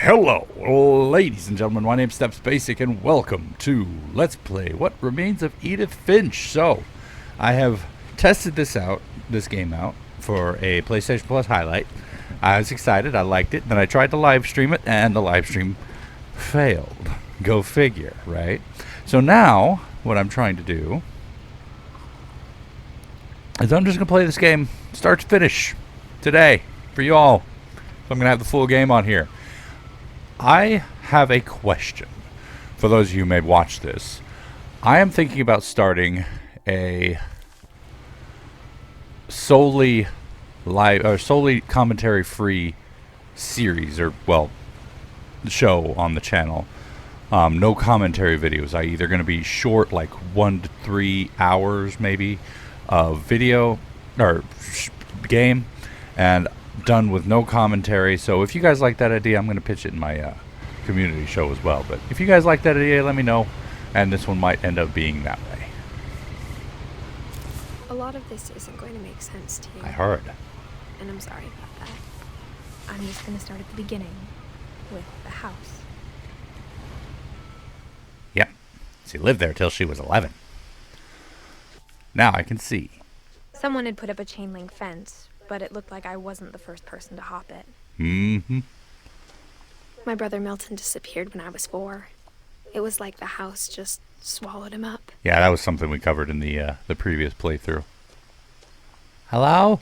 Hello, ladies and gentlemen. My name's StepsBasic, and welcome to Let's Play What Remains of Edith Finch. So, I have tested this game out, for a PlayStation Plus highlight. I was excited. I liked it. Then I tried to live stream it, and the live stream failed. Go figure, right? So now, what I'm trying to do is I'm just going to play this game start to finish today for you all. So I'm going to have the full game on here. I have a question for those of you who may watch this. I am thinking about starting a solely live or solely commentary free series, or show on the channel. No commentary videos. I either going to be short, like 1 to 3 hours maybe of video or game, and done with no commentary. So if you guys like that idea, I'm going to pitch it in my community show as well. But if you guys like that idea, let me know, and this one might end up being that way. A lot of this isn't going to make sense to you. I heard. And I'm sorry about that. I'm just going to start at the beginning with the house. Yep. She lived there till she was 11. Now I can see. Someone had put up a chain link fence, but it looked like I wasn't the first person to hop it. Mm-hmm. My brother Milton disappeared when I was 4. It was like the house just swallowed him up. Yeah, that was something we covered in the previous playthrough. Hello?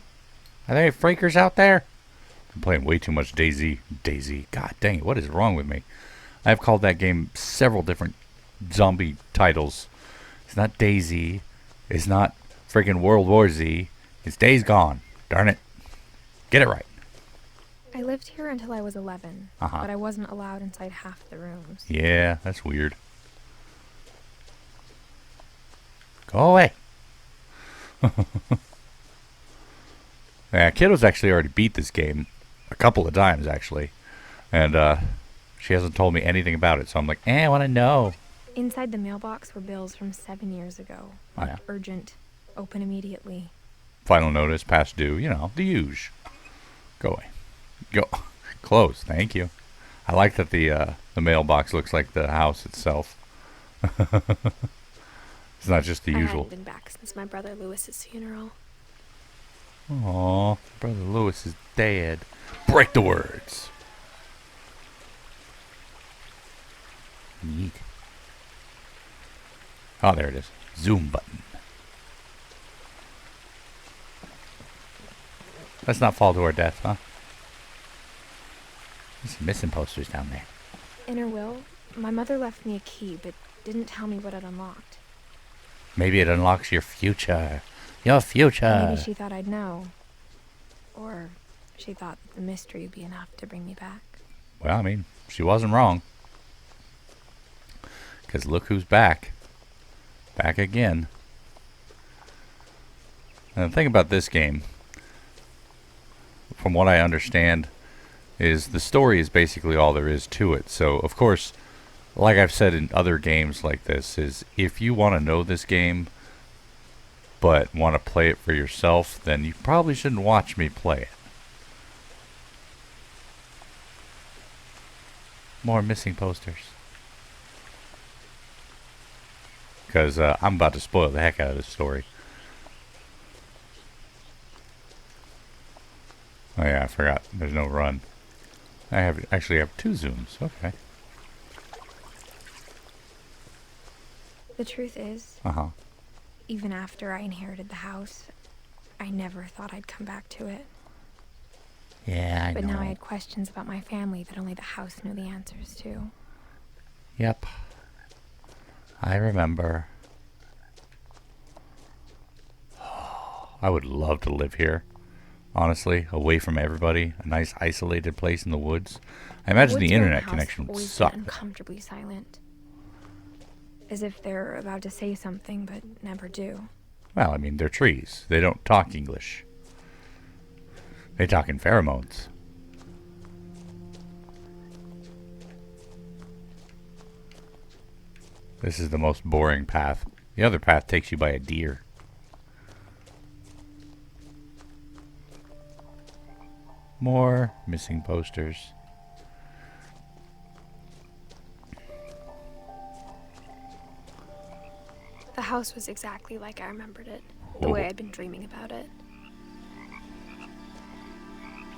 Are there any freakers out there? I'm playing way too much Daisy. God dang it, what is wrong with me? I've called that game several different zombie titles. It's not Daisy. It's not freaking World War Z. It's Days Gone. Darn it. Get it right. I lived here until I was 11, but I wasn't allowed inside half the rooms. Yeah, that's weird. Go away. Yeah, Kiddo's actually already beat this game a couple of times, actually. And she hasn't told me anything about it, so I'm like, I want to know. Inside the mailbox were bills from 7 years ago. Oh, yeah. Urgent. Open immediately. Final notice, past due, you know, the huge. Go away. Go. Close, thank you. I like that the mailbox looks like the house itself. It's not just the I usual. hadn't been back since my brother Lewis's funeral. Aw, Brother Lewis is dead. Break the words. Neat. Oh, there it is. Zoom button. Let's not fall to our death, huh? There's some missing posters down there. In her will, my mother left me a key, but didn't tell me what it unlocked. Maybe it unlocks your future. Your future. Maybe she thought I'd know. Or she thought that the mystery would be enough to bring me back. Well, I mean, she wasn't wrong. Because look who's back. Back again. And the thing about this game, from what I understand, is the story is basically all there is to it. So, of course, like I've said in other games like this, is if you want to know this game but want to play it for yourself, then you probably shouldn't watch me play it. More missing posters. Because I'm about to spoil the heck out of this story. Oh yeah, I forgot. There's no run. I actually have 2 zooms. Okay. The truth is, even after I inherited the house, I never thought I'd come back to it. Yeah, I know. But now I had questions about my family that only the house knew the answers to. Yep. I remember. I would love to live here. Honestly, away from everybody. A nice isolated place in the woods. I imagine the internet connection would suck. Uncomfortably silent. As if they're about to say something, but never do. Well, I mean, they're trees. They don't talk English. They talk in pheromones. This is the most boring path. The other path takes you by a deer. More missing posters. The house was exactly like I remembered it, the way I'd been dreaming about it.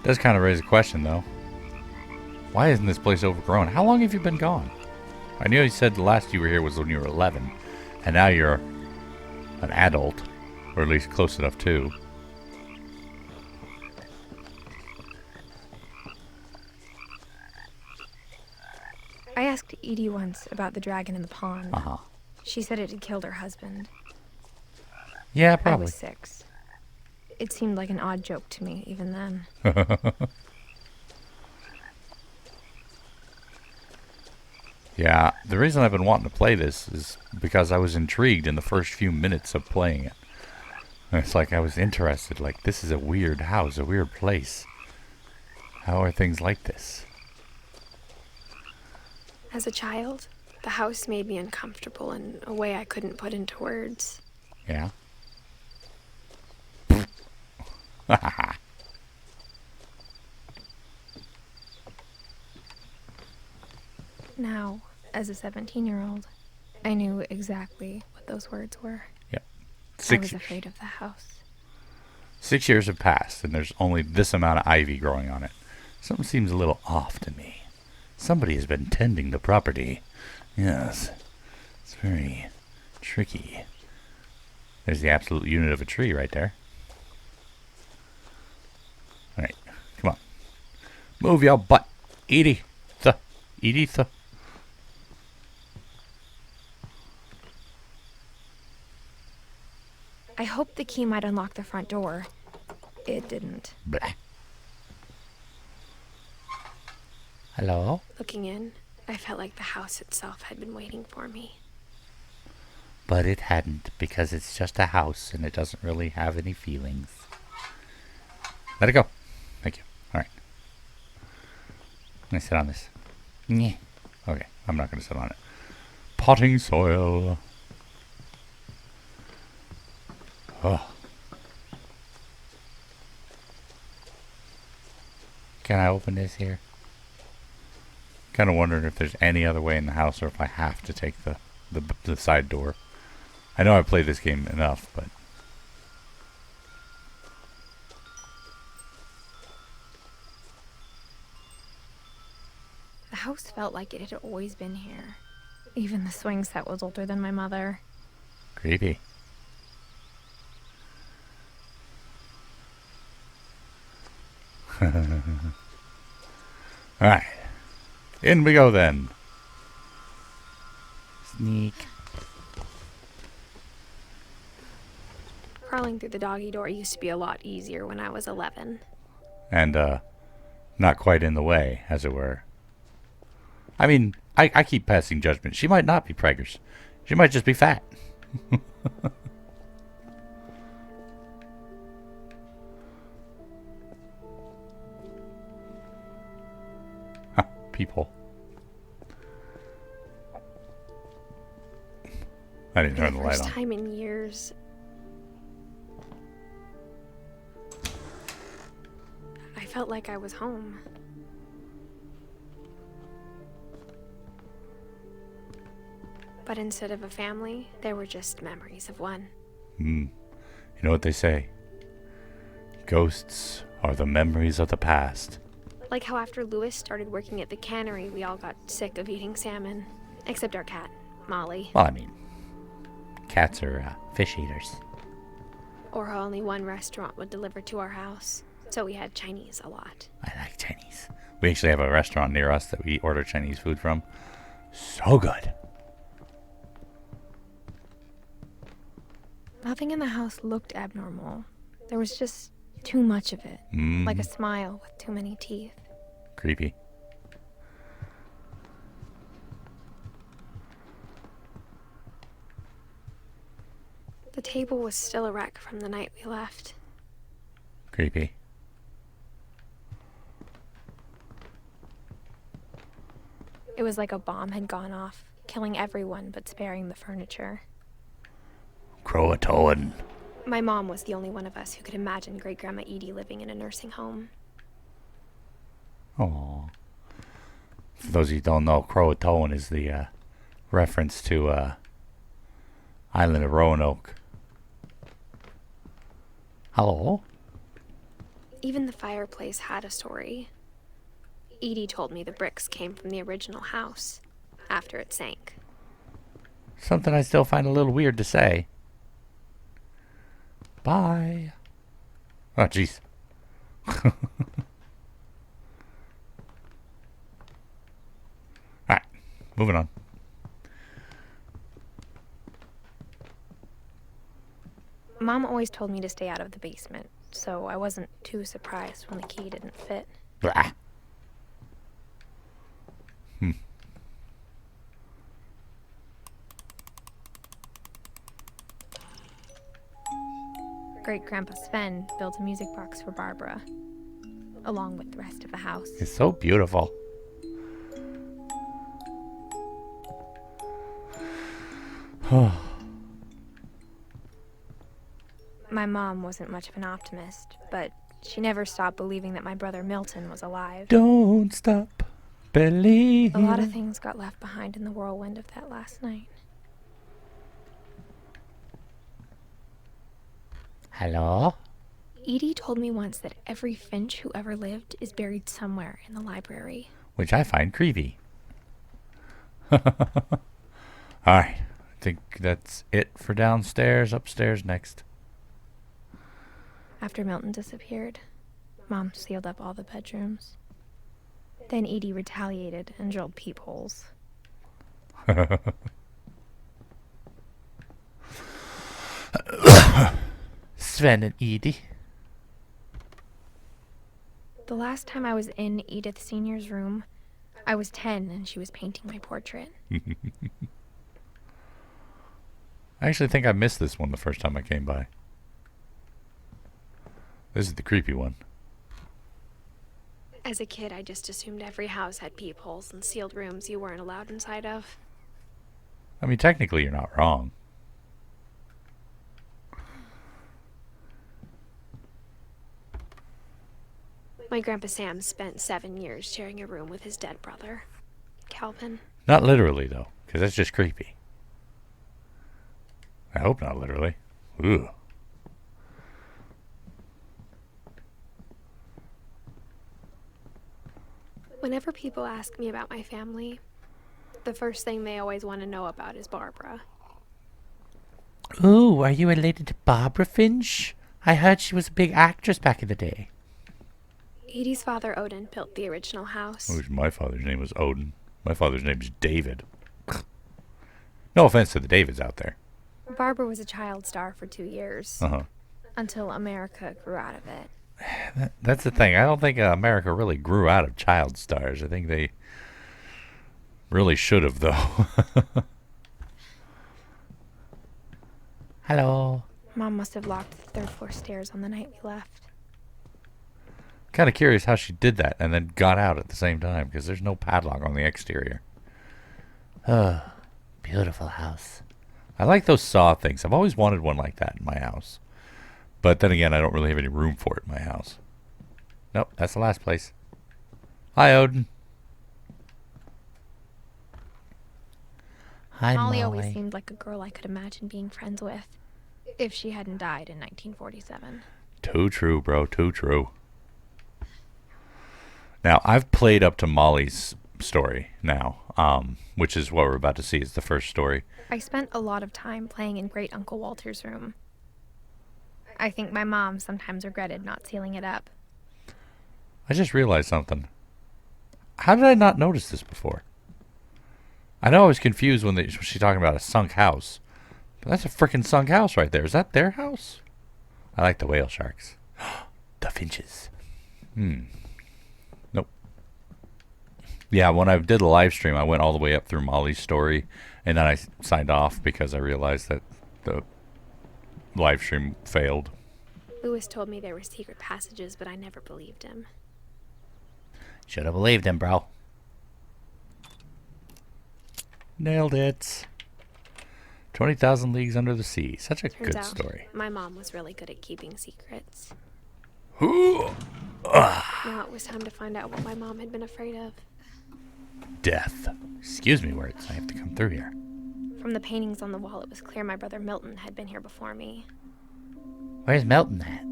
Does kind of raise a question, though. Why isn't this place overgrown? How long have you been gone? I know you said the last you were here was when you were 11, and now you're an adult, or at least close enough to. I asked Edie once about the dragon in the pond. Uh-huh. She said it had killed her husband. Yeah, probably. I was 6. It seemed like an odd joke to me, even then. Yeah, the reason I've been wanting to play this is because I was intrigued in the first few minutes of playing it. It's like I was interested, like, this is a weird house, a weird place. How are things like this? As a child, the house made me uncomfortable in a way I couldn't put into words. Yeah? Now, as a 17-year-old, I knew exactly what those words were. Yep. I was afraid of the house. 6 years have passed, and there's only this amount of ivy growing on it. Something seems a little off to me. Somebody has been tending the property. Yes. It's very tricky. There's the absolute unit of a tree right there. Alright, come on. Move your butt, Edie. Edith. I hoped the key might unlock the front door. It didn't. Blah. Hello? Looking in, I felt like the house itself had been waiting for me. But it hadn't, because it's just a house and it doesn't really have any feelings. Let it go. Thank you. Alright. Let me sit on this. Nyeh. Okay, I'm not going to sit on it. Potting soil. Oh. Can I open this here? Kind of wondering if there's any other way in the house or if I have to take the side door. I know I've played this game enough, but... The house felt like it had always been here. Even the swing set was older than my mother. Creepy. Alright. In we go then. Sneak. Crawling through the doggy door used to be a lot easier when I was 11. And, not quite in the way, as it were. I mean, I keep passing judgment. She might not be preggers. She might just be fat. People. I didn't turn the light on. First time in years, I felt like I was home. But instead of a family, there were just memories of one. You know what they say? Ghosts are the memories of the past. Like how after Louis started working at the cannery, we all got sick of eating salmon. Except our cat, Molly. Well, I mean, cats are fish eaters. Or how only one restaurant would deliver to our house. So we had Chinese a lot. I like Chinese. We actually have a restaurant near us that we order Chinese food from. So good. Nothing in the house looked abnormal. There was just too much of it. Like a smile with too many teeth. Creepy. The table was still a wreck from the night we left. Creepy. It was like a bomb had gone off, killing everyone but sparing the furniture. Croatoan. My mom was the only one of us who could imagine Great-Grandma Edie living in a nursing home. Aww. For those of you who don't know, Croatoan is the reference to Island of Roanoke. Hello? Even the fireplace had a story. Edie told me the bricks came from the original house, after it sank. Something I still find a little weird to say. Bye. Oh, jeez. Alright, moving on. Mom always told me to stay out of the basement, so I wasn't too surprised when the key didn't fit. Blah. Great-Grandpa Sven built a music box for Barbara, along with the rest of the house. It's so beautiful. My mom wasn't much of an optimist, but she never stopped believing that my brother Milton was alive. Don't stop believing. A lot of things got left behind in the whirlwind of that last night. Hello? Edie told me once that every Finch who ever lived is buried somewhere in the library. Which I find creepy. Alright. I think that's it for downstairs. Upstairs next. After Milton disappeared, Mom sealed up all the bedrooms. Then Edie retaliated and drilled peepholes. Sven and Edie. The last time I was in Edith Sr.'s room, I was 10 and she was painting my portrait. I actually think I missed this one the first time I came by. This is the creepy one. As a kid, I just assumed every house had peepholes and sealed rooms you weren't allowed inside of. I mean, technically you're not wrong. My Grandpa Sam spent 7 years sharing a room with his dead brother, Calvin. Not literally, though, because that's just creepy. I hope not literally. Ooh. Whenever people ask me about my family, the first thing they always want to know about is Barbara. Ooh, are you related to Barbara Finch? I heard she was a big actress back in the day. Edie's father, Odin, built the original house. I wish my father's name was Odin. My father's name is David. No offense to the Davids out there. Barbara was a child star for 2 years. Uh-huh. Until America grew out of it. That's the thing. I don't think America really grew out of child stars. I think they really should have, though. Hello. Mom must have locked the third floor stairs on the night we left. Kind of curious how she did that and then got out at the same time, because there's no padlock on the exterior. Oh, beautiful house. I like those saw things. I've always wanted one like that in my house. But then again, I don't really have any room for it in my house. Nope, that's the last place. Hi, Odin. Hi, Molly Molly. always seemed like a girl I could imagine being friends with, if she hadn't died in 1947. Too true, bro. Too true. Now, I've played up to Molly's story now, which is what we're about to see. It's the first story. I spent a lot of time playing in Great Uncle Walter's room. I think my mom sometimes regretted not sealing it up. I just realized something. How did I not notice this before? I know I was confused when she's talking about a sunk house. But that's a freaking sunk house right there. Is that their house? I like the whale sharks. The Finches. Nope. Yeah, when I did the live stream, I went all the way up through Molly's story, and then I signed off because I realized that the live stream failed. Lewis told me there were secret passages, but I never believed him. Should have believed him, bro. Nailed it. 20,000 Leagues Under the Sea. Such a Turns good out, story. My mom was really good at keeping secrets. Now Now it was time to find out what my mom had been afraid of. Death. Excuse me, words. I have to come through here. From the paintings on the wall, it was clear my brother Milton had been here before me. Where's Milton at?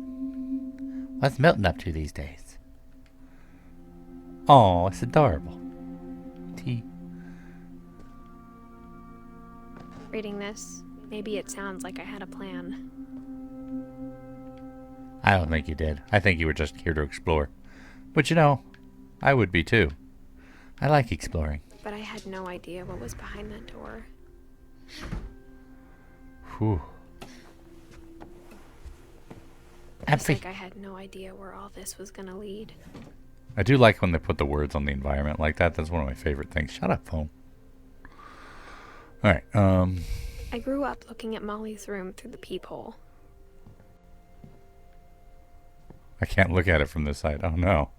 What's Milton up to these days? Oh, it's adorable. T. Reading this, maybe it sounds like I had a plan. I don't think you did. I think you were just here to explore. But you know, I would be too. I like exploring. But I had no idea what was behind that door. Whew. Just like I had no idea where all this was gonna lead. I do like when they put the words on the environment like that. That's one of my favorite things. Shut up, phone. Alright, I grew up looking at Molly's room through the peephole. I can't look at it from this side. Oh no.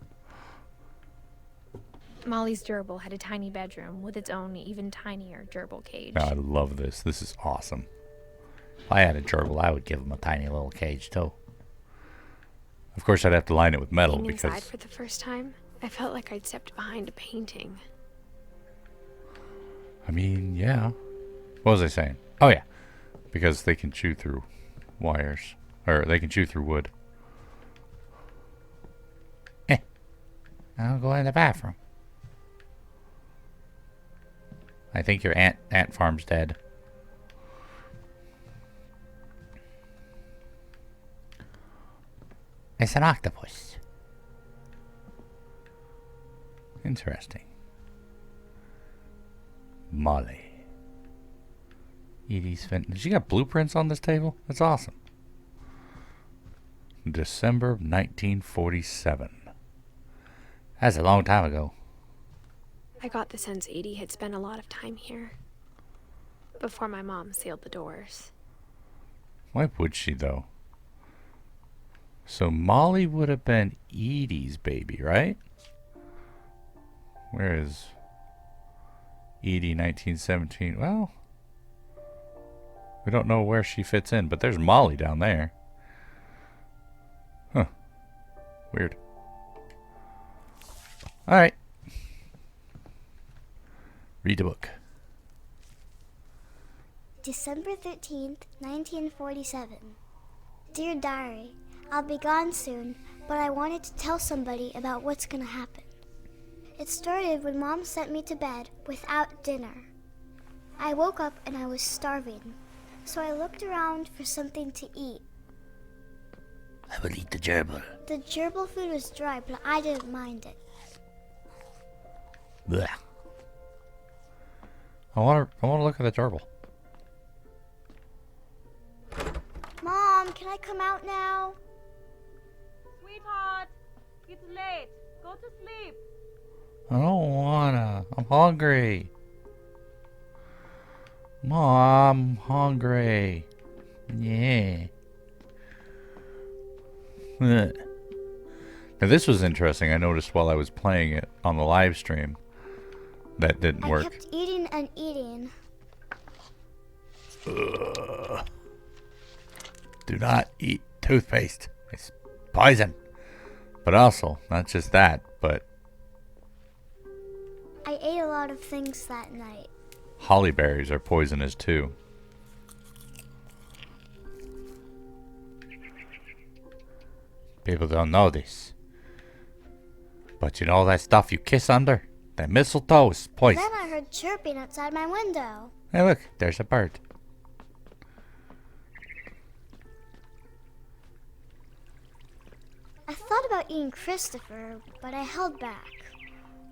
Molly's gerbil had a tiny bedroom with its own even tinier gerbil cage. Oh, I love this. This is awesome. If I had a gerbil, I would give him a tiny little cage too. Of course, I'd have to line it with metal Being because... inside for the first time, I felt like I'd stepped behind a painting. I mean, yeah. What was I saying? Oh, yeah. Because they can chew through wires. Or they can chew through wood. I'll go in the bathroom. I think your ant farm's dead. It's an octopus. Interesting. Molly. Edith Finch. She got blueprints on this table? That's awesome. December 1947. That's a long time ago. I got the sense Edie had spent a lot of time here. Before my mom sealed the doors. Why would she, though? So Molly would have been Edie's baby, right? Where is Edie 1917? Well, we don't know where she fits in, but there's Molly down there. Huh. Weird. Alright. Read the book. December 13th, 1947. Dear Diary, I'll be gone soon, but I wanted to tell somebody about what's gonna happen. It started when Mom sent me to bed without dinner. I woke up and I was starving, so I looked around for something to eat. I will eat the gerbil. The gerbil food was dry, but I didn't mind it. Blech. I want to look at the gerbil. Mom, can I come out now? Sweetheart, it's late. Go to sleep. I don't wanna. I'm hungry. Mom, I'm hungry. Yeah. Now this was interesting. I noticed while I was playing it on the live stream. That didn't work. I kept eating and eating. Do not eat toothpaste. It's poison. But also, not just that, but I ate a lot of things that night. holly berries are poisonous too. People don't know this. But you know that stuff you kiss under? That mistletoe is poison. Then I heard chirping outside my window. Hey look, there's a bird. I thought about eating Christopher, but I held back.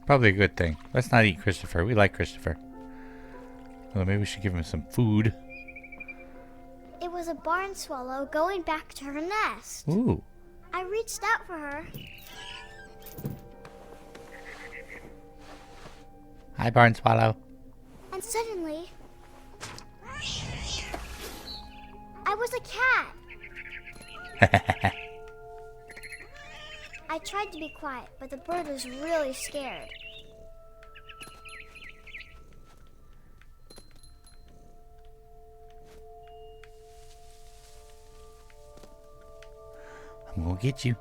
Probably a good thing. Let's not eat Christopher. We like Christopher. Well, maybe we should give him some food. It was a barn swallow going back to her nest. Ooh. I reached out for her. Hi, barn swallow. And suddenly, I was a cat. I tried to be quiet, but the bird was really scared. I'm gonna get you.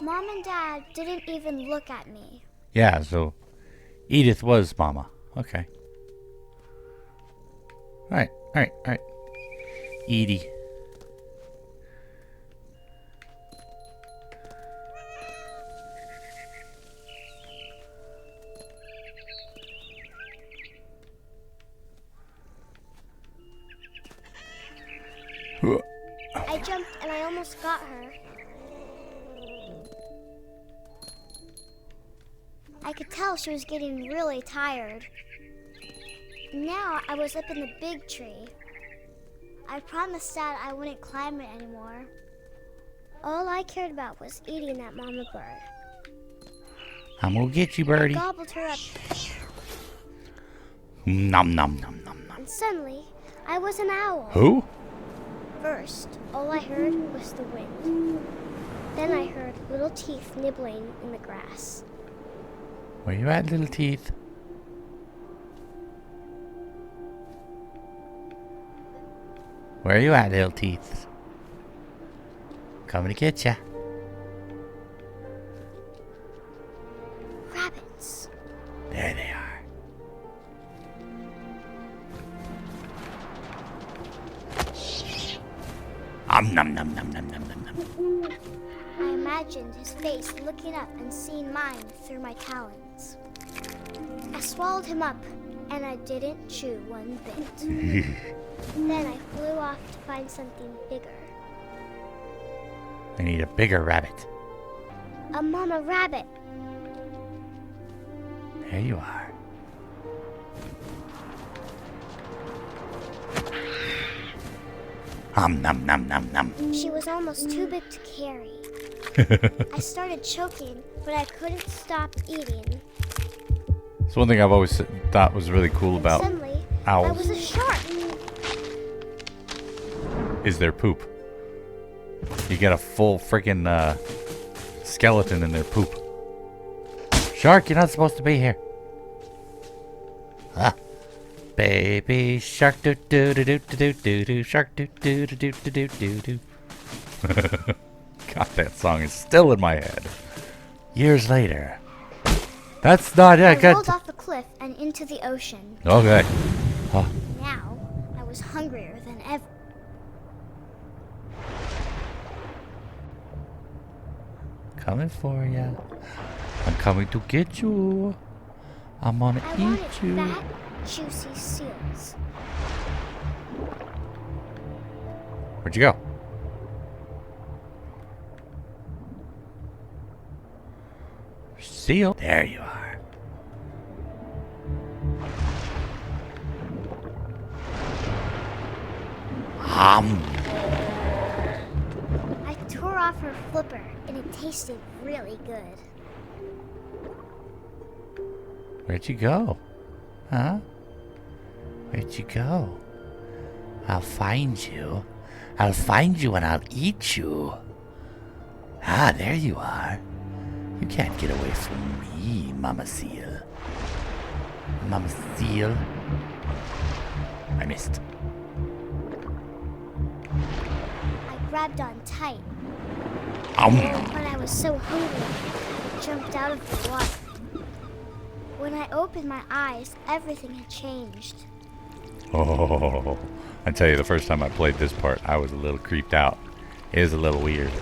Mom and Dad didn't even look at me. Yeah, so Edith was Mama. Okay. Alright, alright, alright. Edie. I jumped and I almost got her. I could tell she was getting really tired. Now I was up in the big tree. I promised Dad I wouldn't climb it anymore. All I cared about was eating that mama bird. I'm gonna get you, birdie. I gobbled her up. Nom nom nom nom nom. And suddenly, I was an owl. Who? First, all I heard was the wind. Then I heard little teeth nibbling in the grass. Where you at, little teeth? Where you at, little teeth? Coming to get ya. Rabbits. There they are. Nom nom nom nom nom nom nom. I imagined his face looking up and seeing mine through my talons. I swallowed him up, and I didn't chew one bit. Then I flew off to find something bigger. I need a bigger rabbit. A mama rabbit. There you are. Nom nom nom nom. She was almost too big to carry. I started choking, but I couldn't stop eating. It's one thing I've always thought was really cool about Suddenly, I owls was a shark. is their poop. You get a full freaking skeleton in their poop. Shark, you're not supposed to be here. Ah. Baby shark do do do do do do do shark do do do do do do do. God, that song is still in my head. Years later. That's not I it. Good. rolled off the cliff and into the ocean. Okay. Now, I was hungrier than ever. Coming for ya. I'm coming to get you. I'm gonna I eat wanted you. fat, juicy seals. Where'd you go? Seal. There you are. I tore off her flipper, and it tasted really good. Where'd you go? Huh? Where'd you go? I'll find you. I'll find you and I'll eat you. Ah, there you are. You can't get away from me, Mama Seal. Mama Seal. I missed. I grabbed on tight, Ow. but I was so hungry, I jumped out of the water. When I opened my eyes, everything had changed. Oh, I tell you, the first time I played this part, I was a little creeped out. It was a little weird.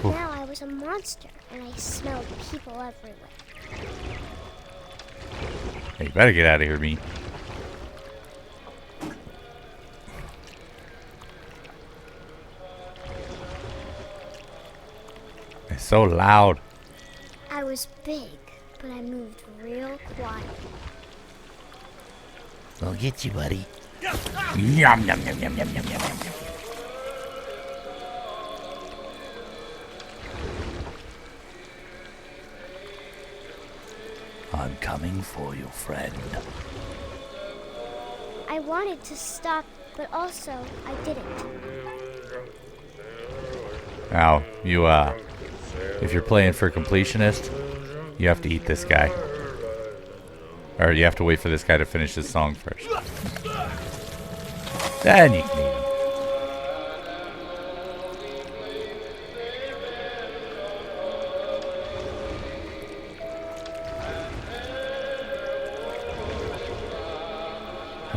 Now I was a monster, and I smelled people everywhere. Hey, you better get out of here, me. It's so loud. I was big, but I moved real quiet. We'll get you, buddy. Yum, yum, yum, yum, yum, yum, yum, yum. I'm coming for you, friend. I wanted to stop, but also I didn't. Now, you, if you're playing for completionist, you have to eat this guy. Or you have to wait for this guy to finish his song first. Then you can eat him.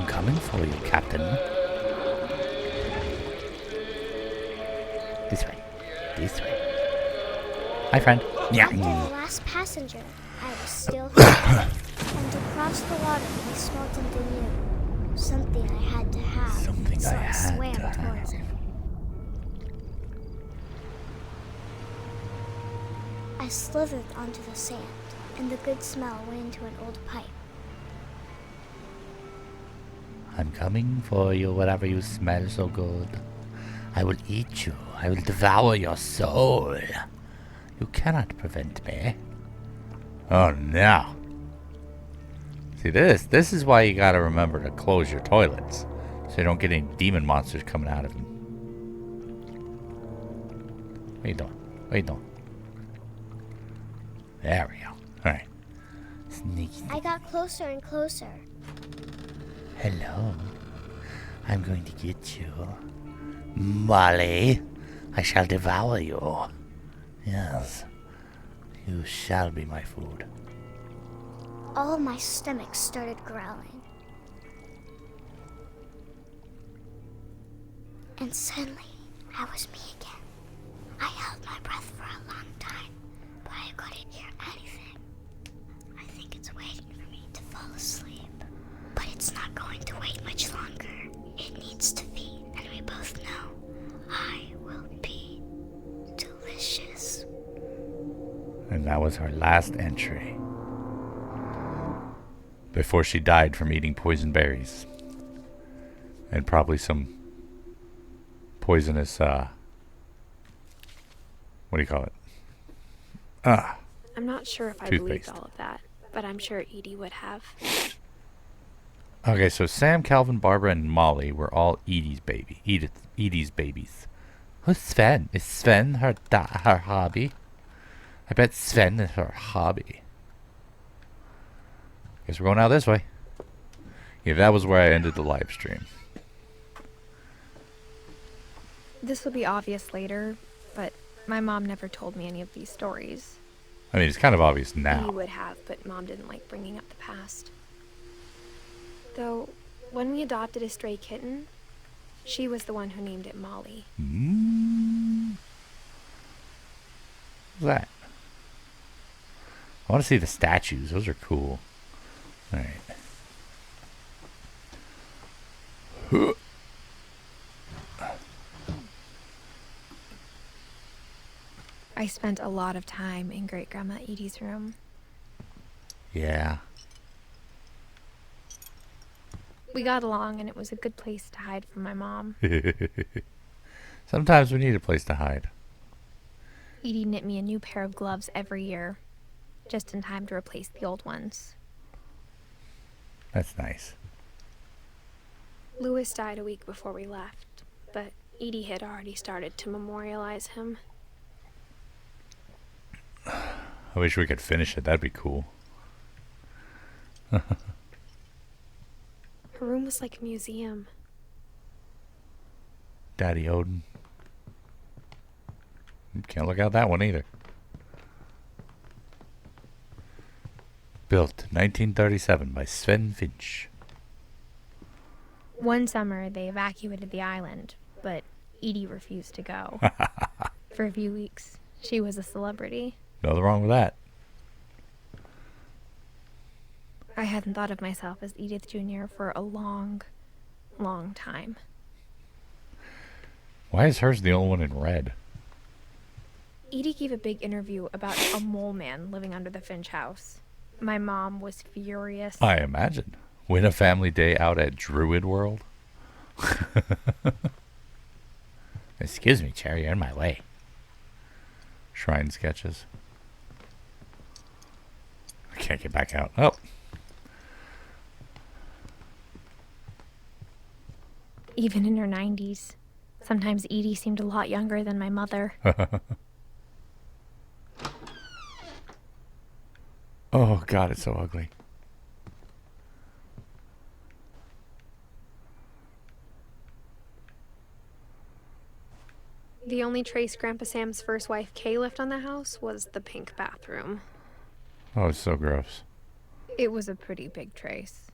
I'm coming for you, Captain. This way. This way. Hi, friend. Yeah. After the last passenger, I was still hungry. And to cross the water, I smelled something new. Something I had to have. Something so I I had swam to towards have. it. I slithered onto the sand, and the good smell went into an old pipe. I'm coming for you, whatever you smell so good. I will eat you. I will devour your soul. You cannot prevent me. Oh, no. See, this is why you gotta remember to close your toilets, so you don't get any demon monsters coming out of them. What are you doing? What are you doing? There we go. Alright. Sneaky. I got closer and closer. Hello. I'm going to get you. Molly, I shall devour you. Yes. You shall be my food. All of my stomach started growling. And suddenly, I was me again. I held my breath for a long time, but I couldn't hear anything. I think it's waiting for me to fall asleep. But it's not going to wait much longer. It needs to feed, and we both know I will be delicious. And that was her last entry. Before she died from eating poison berries. And probably some poisonous, what do you call it? I'm not sure if I Toothpaste. believed all of that, but I'm sure Edie would have. Okay, so Sam, Calvin, Barbara, and Molly were all Edie's babies. Who's Sven? Is Sven her hobby? I bet Sven is her hobby. Guess we're going out this way. Yeah, that was where I ended the live stream. This will be obvious later, but my mom never told me any of these stories. I mean, it's kind of obvious Edie now. would have, but Mom didn't like bringing up the past. Though, when we adopted a stray kitten, she was the one who named it Molly. What's that? I want to see the statues. Those are cool. All right. I spent a lot of time in Great Grandma Edie's room. Yeah. We got along, and it was a good place to hide from my mom. Sometimes we need a place to hide. Edie knit me a new pair of gloves every year, just in time to replace the old ones. That's nice. Louis died a week before we left, but Edie had already started to memorialize him. I wish we could finish it. That'd be cool. Her room was like a museum. Daddy Odin. Can't look out that one either. Built 1937 by Sven Finch. One summer, they evacuated the island, but Edie refused to go. For a few weeks, she was a celebrity. Nothing wrong with that. I hadn't thought of myself as Edith Jr. for a long, long time. Why is hers the only one in red? Edie gave a big interview about a mole man living under the Finch house. My mom was furious. I imagine. Win a family day out at Druid World? Excuse me, Cherry, you're in my way. Shrine sketches. I can't get back out. Oh. Even in her 90s, sometimes Edie seemed a lot younger than my mother. Oh, God, it's so ugly. The only trace Grandpa Sam's first wife, Kay, left on the house was the pink bathroom. Oh, it's so gross. It was a pretty big trace.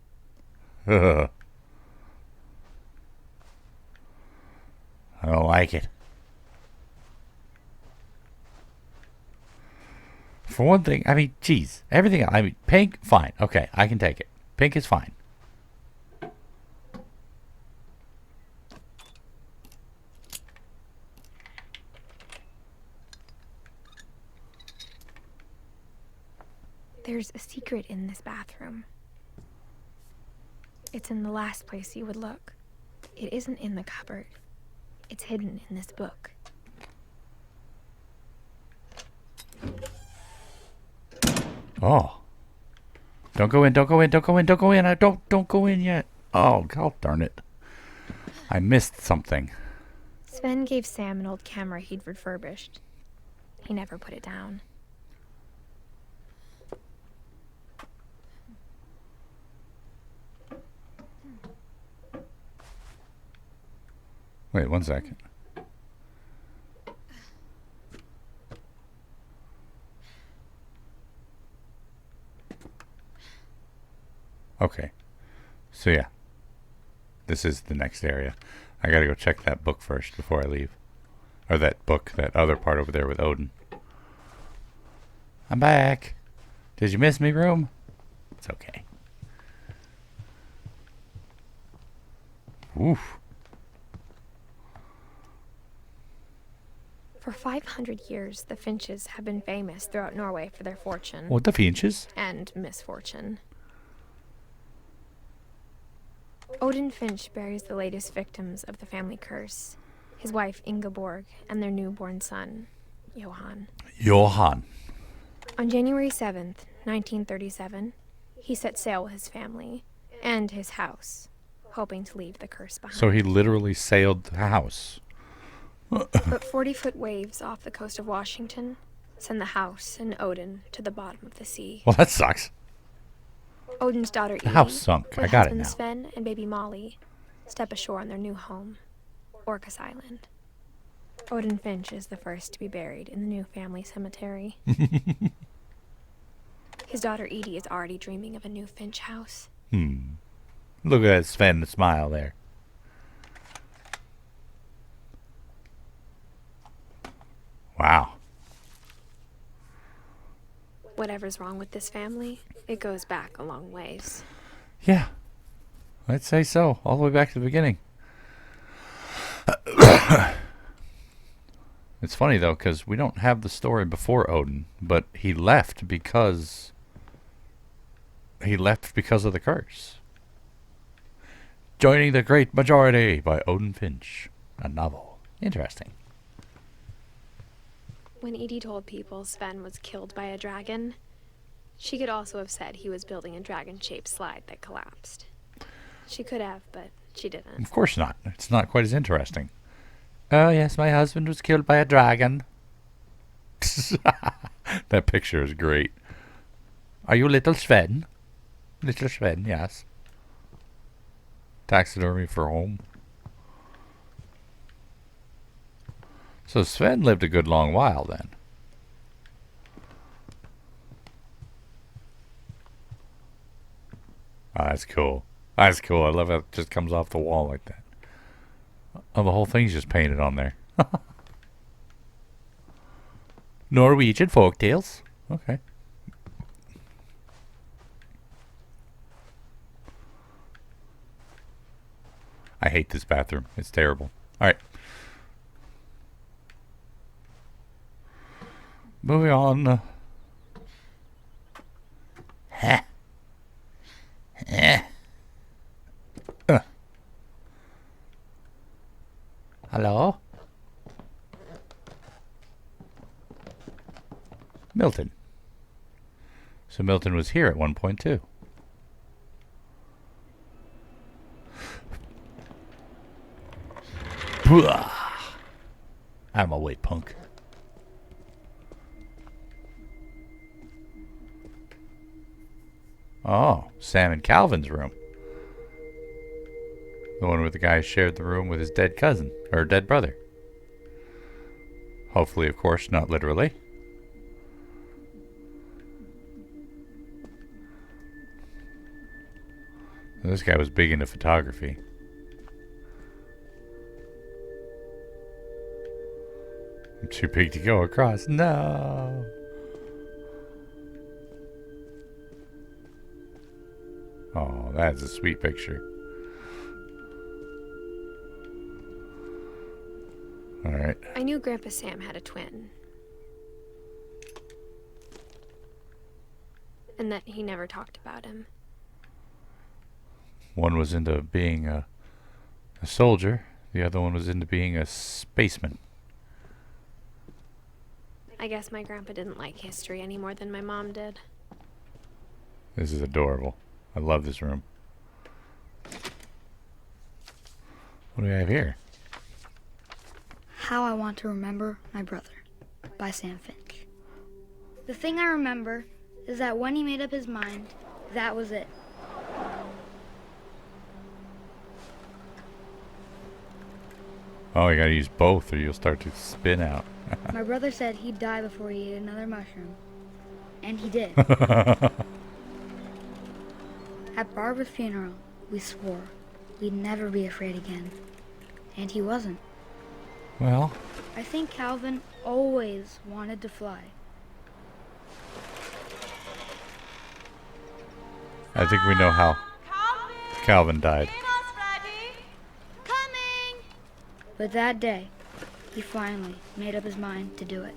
I don't like it. For one thing, I mean, geez, everything else, I mean, pink, fine. Okay, I can take it. Pink is fine. There's a secret in this bathroom. It's in the last place you would look. It isn't in the cupboard. It's hidden in this book. Oh. Don't go in, don't go in, don't go in, don't go in. Don't go in yet. Oh, God darn it. I missed something. Sven gave Sam an old camera he'd refurbished. He never put it down. Wait 1 second. Okay. So yeah. This is the next area. I gotta go check that book first before I leave. Or that book, that other part over there with Odin. I'm back. Did you miss me, room? It's okay. Oof. For 500 years, the Finches have been famous throughout Norway for their fortune. What, the Finches? And misfortune. Odin Finch buries the latest victims of the family curse, his wife Ingeborg and their newborn son, Johan. Johan. On January 7th, 1937, he set sail with his family and his house, hoping to leave the curse behind. So he literally sailed the house. But 40-foot waves off the coast of Washington send the house and Odin to the bottom of the sea. Well, that sucks. Odin's daughter Edith, The house sunk. with I got it husband now. Sven and baby Molly, step ashore on their new home, Orcas Island. Odin Finch is the first to be buried in the new family cemetery. His daughter Edie is already dreaming of a new Finch house. Look at that Sven smile there. Wow. Whatever's wrong with this family, it goes back a long ways. Yeah. I'd say so. All the way back to the beginning. It's funny, though, because we don't have the story before Odin, but he left because... He left because of the curse. Joining the Great Majority by Odin Finch. A novel. Interesting. When Edie told people Sven was killed by a dragon, she could also have said he was building a dragon-shaped slide that collapsed. She could have, but she didn't. Of course not. It's not quite as interesting. Oh, yes, my husband was killed by a dragon. That picture is great. Are you little Sven? Little Sven, yes. Taxidermy for home. So Sven lived a good long while then. Oh, that's cool. That's cool. I love how it just comes off the wall like that. Oh, the whole thing's just painted on there. Norwegian folktales. Okay. I hate this bathroom. It's terrible. All right. Moving on. Heh. Hello? Milton. So Milton was here at one point too. Out of my way, punk. Oh, Sam and Calvin's room. The one where the guy shared the room with his dead cousin, or dead brother. Hopefully, of course, not literally. This guy was big into photography. Too big to go across. No. Oh, that's a sweet picture. Alright. I knew Grandpa Sam had a twin. And that he never talked about him. One was into being a soldier. The other one was into being a spaceman. I guess my grandpa didn't like history any more than my mom did. This is adorable. I love this room. What do we have here? How I Want to Remember My Brother by Sam Finch. The thing I remember is that when he made up his mind, that was it. Oh, you gotta use both or you'll start to spin out. My brother said he'd die before he ate another mushroom. And he did. At Barbara's funeral, we swore we'd never be afraid again. And he wasn't. Well, I think Calvin always wanted to fly. I think we know how Calvin died. Coming! But that day, he finally made up his mind to do it.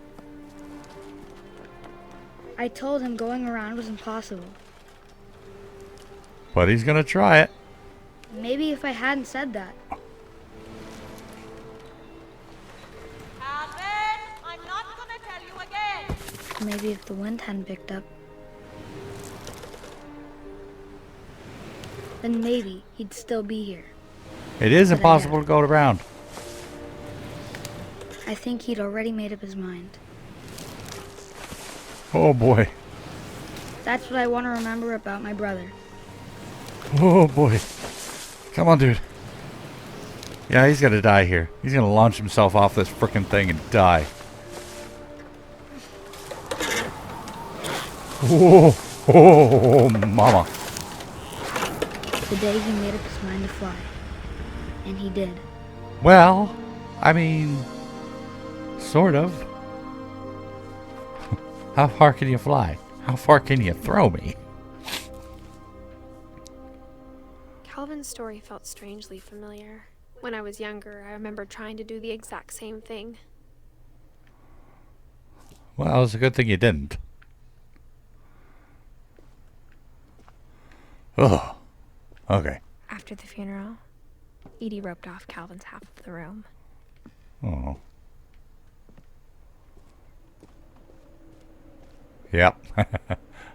I told him going around was impossible. But he's gonna try it. Maybe if I hadn't said that. Calvin, I'm not gonna tell you again. Maybe if the wind hadn't picked up. Then maybe he'd still be here. It is But impossible to go around. I think he'd already made up his mind. Oh boy. That's what I want to remember about my brother. Oh boy. Come on, dude. Yeah, he's gonna die here. He's gonna launch himself off this frickin' thing and die. Whoa. Oh, mama. The day he made up his mind to fly. And he did. Well, I mean, sort of. How far can you fly? How far can you throw me? Calvin's story felt strangely familiar. When I was younger, I remember trying to do the exact same thing. Well, it's a good thing you didn't. Oh, okay. After the funeral, Edie roped off Calvin's half of the room. Oh. Yep.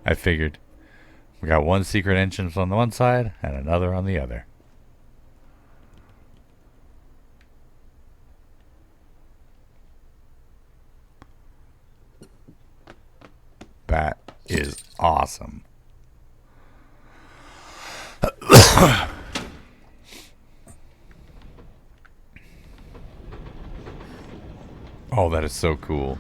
I figured. We got one secret entrance on the one side and another on the other. That is awesome. Oh, that is so cool.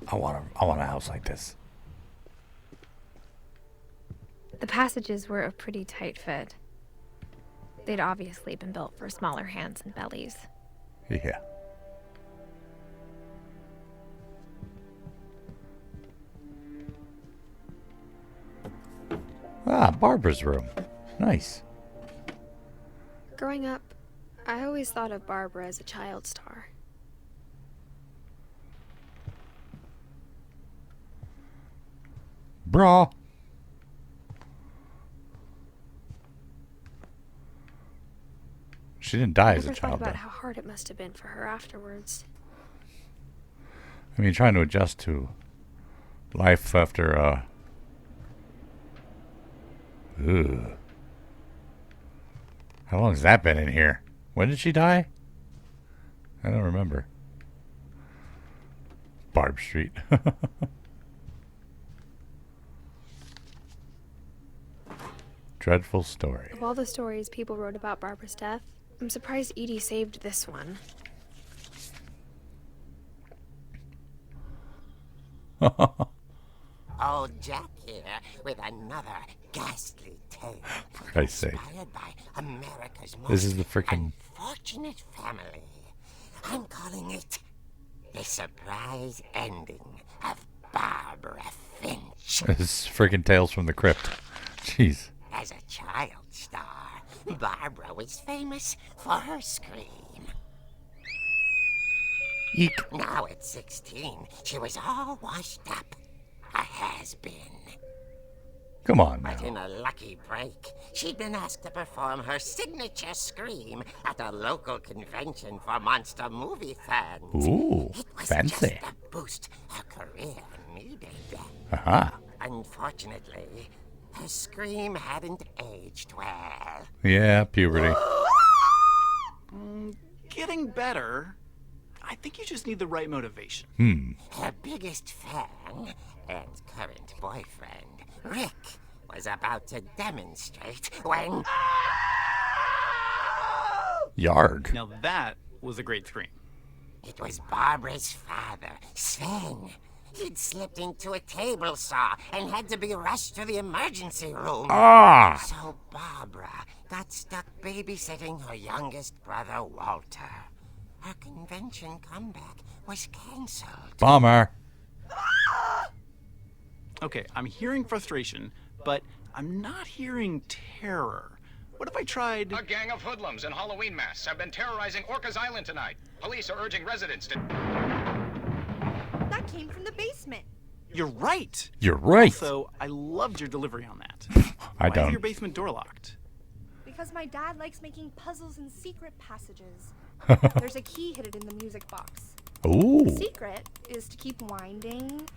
I want a house like this. The passages were a pretty tight fit. They'd obviously been built for smaller hands and bellies. Yeah. Ah, Barbara's room. Nice. Growing up, I always thought of Barbara as a child star. Bra. She didn't die as a I never thought child, about though. how hard it must have been for her afterwards. I mean, trying to adjust to life after, Ugh. How long has that been in here? When did she die? I don't remember. Barb Street. Dreadful story. Of all the stories people wrote about Barbara's death, I'm surprised Edie saved this one. I'll old Jack here with another ghastly tale. For Christ's sake. Inspired by America's most This is the frickin' unfortunate family. I'm calling it The Surprise Ending of Barbara Finch. This is freaking Tales from the Crypt. Jeez. As a child star, Barbara was famous for her scream. Eek. Now at 16, she was all washed up. A has-been. Come on But now. in a lucky break, she'd been asked to perform her signature scream at a local convention for monster movie fans. Ooh, It was fancy. just the boost her career needed. Aha. Unfortunately, her scream hadn't aged well. Yeah, puberty. Getting better. I think you just need the right motivation. Her biggest fan and current boyfriend, Rick, was about to demonstrate when... Yarg. Now that was a great scream. It was Barbara's father, Sven. He'd slipped into a table saw and had to be rushed to the emergency room. Ah. So Barbara got stuck babysitting her youngest brother, Walter. Her convention comeback was cancelled. Bomber. Okay, I'm hearing frustration, but I'm not hearing terror. What if I tried... A gang of hoodlums in Halloween masks have been terrorizing Orcas Island tonight. Police are urging residents to... That came from the basement. You're right! You're right. Also, I loved your delivery on that. I Why is don't. your basement door locked? Because my dad likes making puzzles and secret passages. There's a key hidden in the music box. The Ooh. secret is to keep winding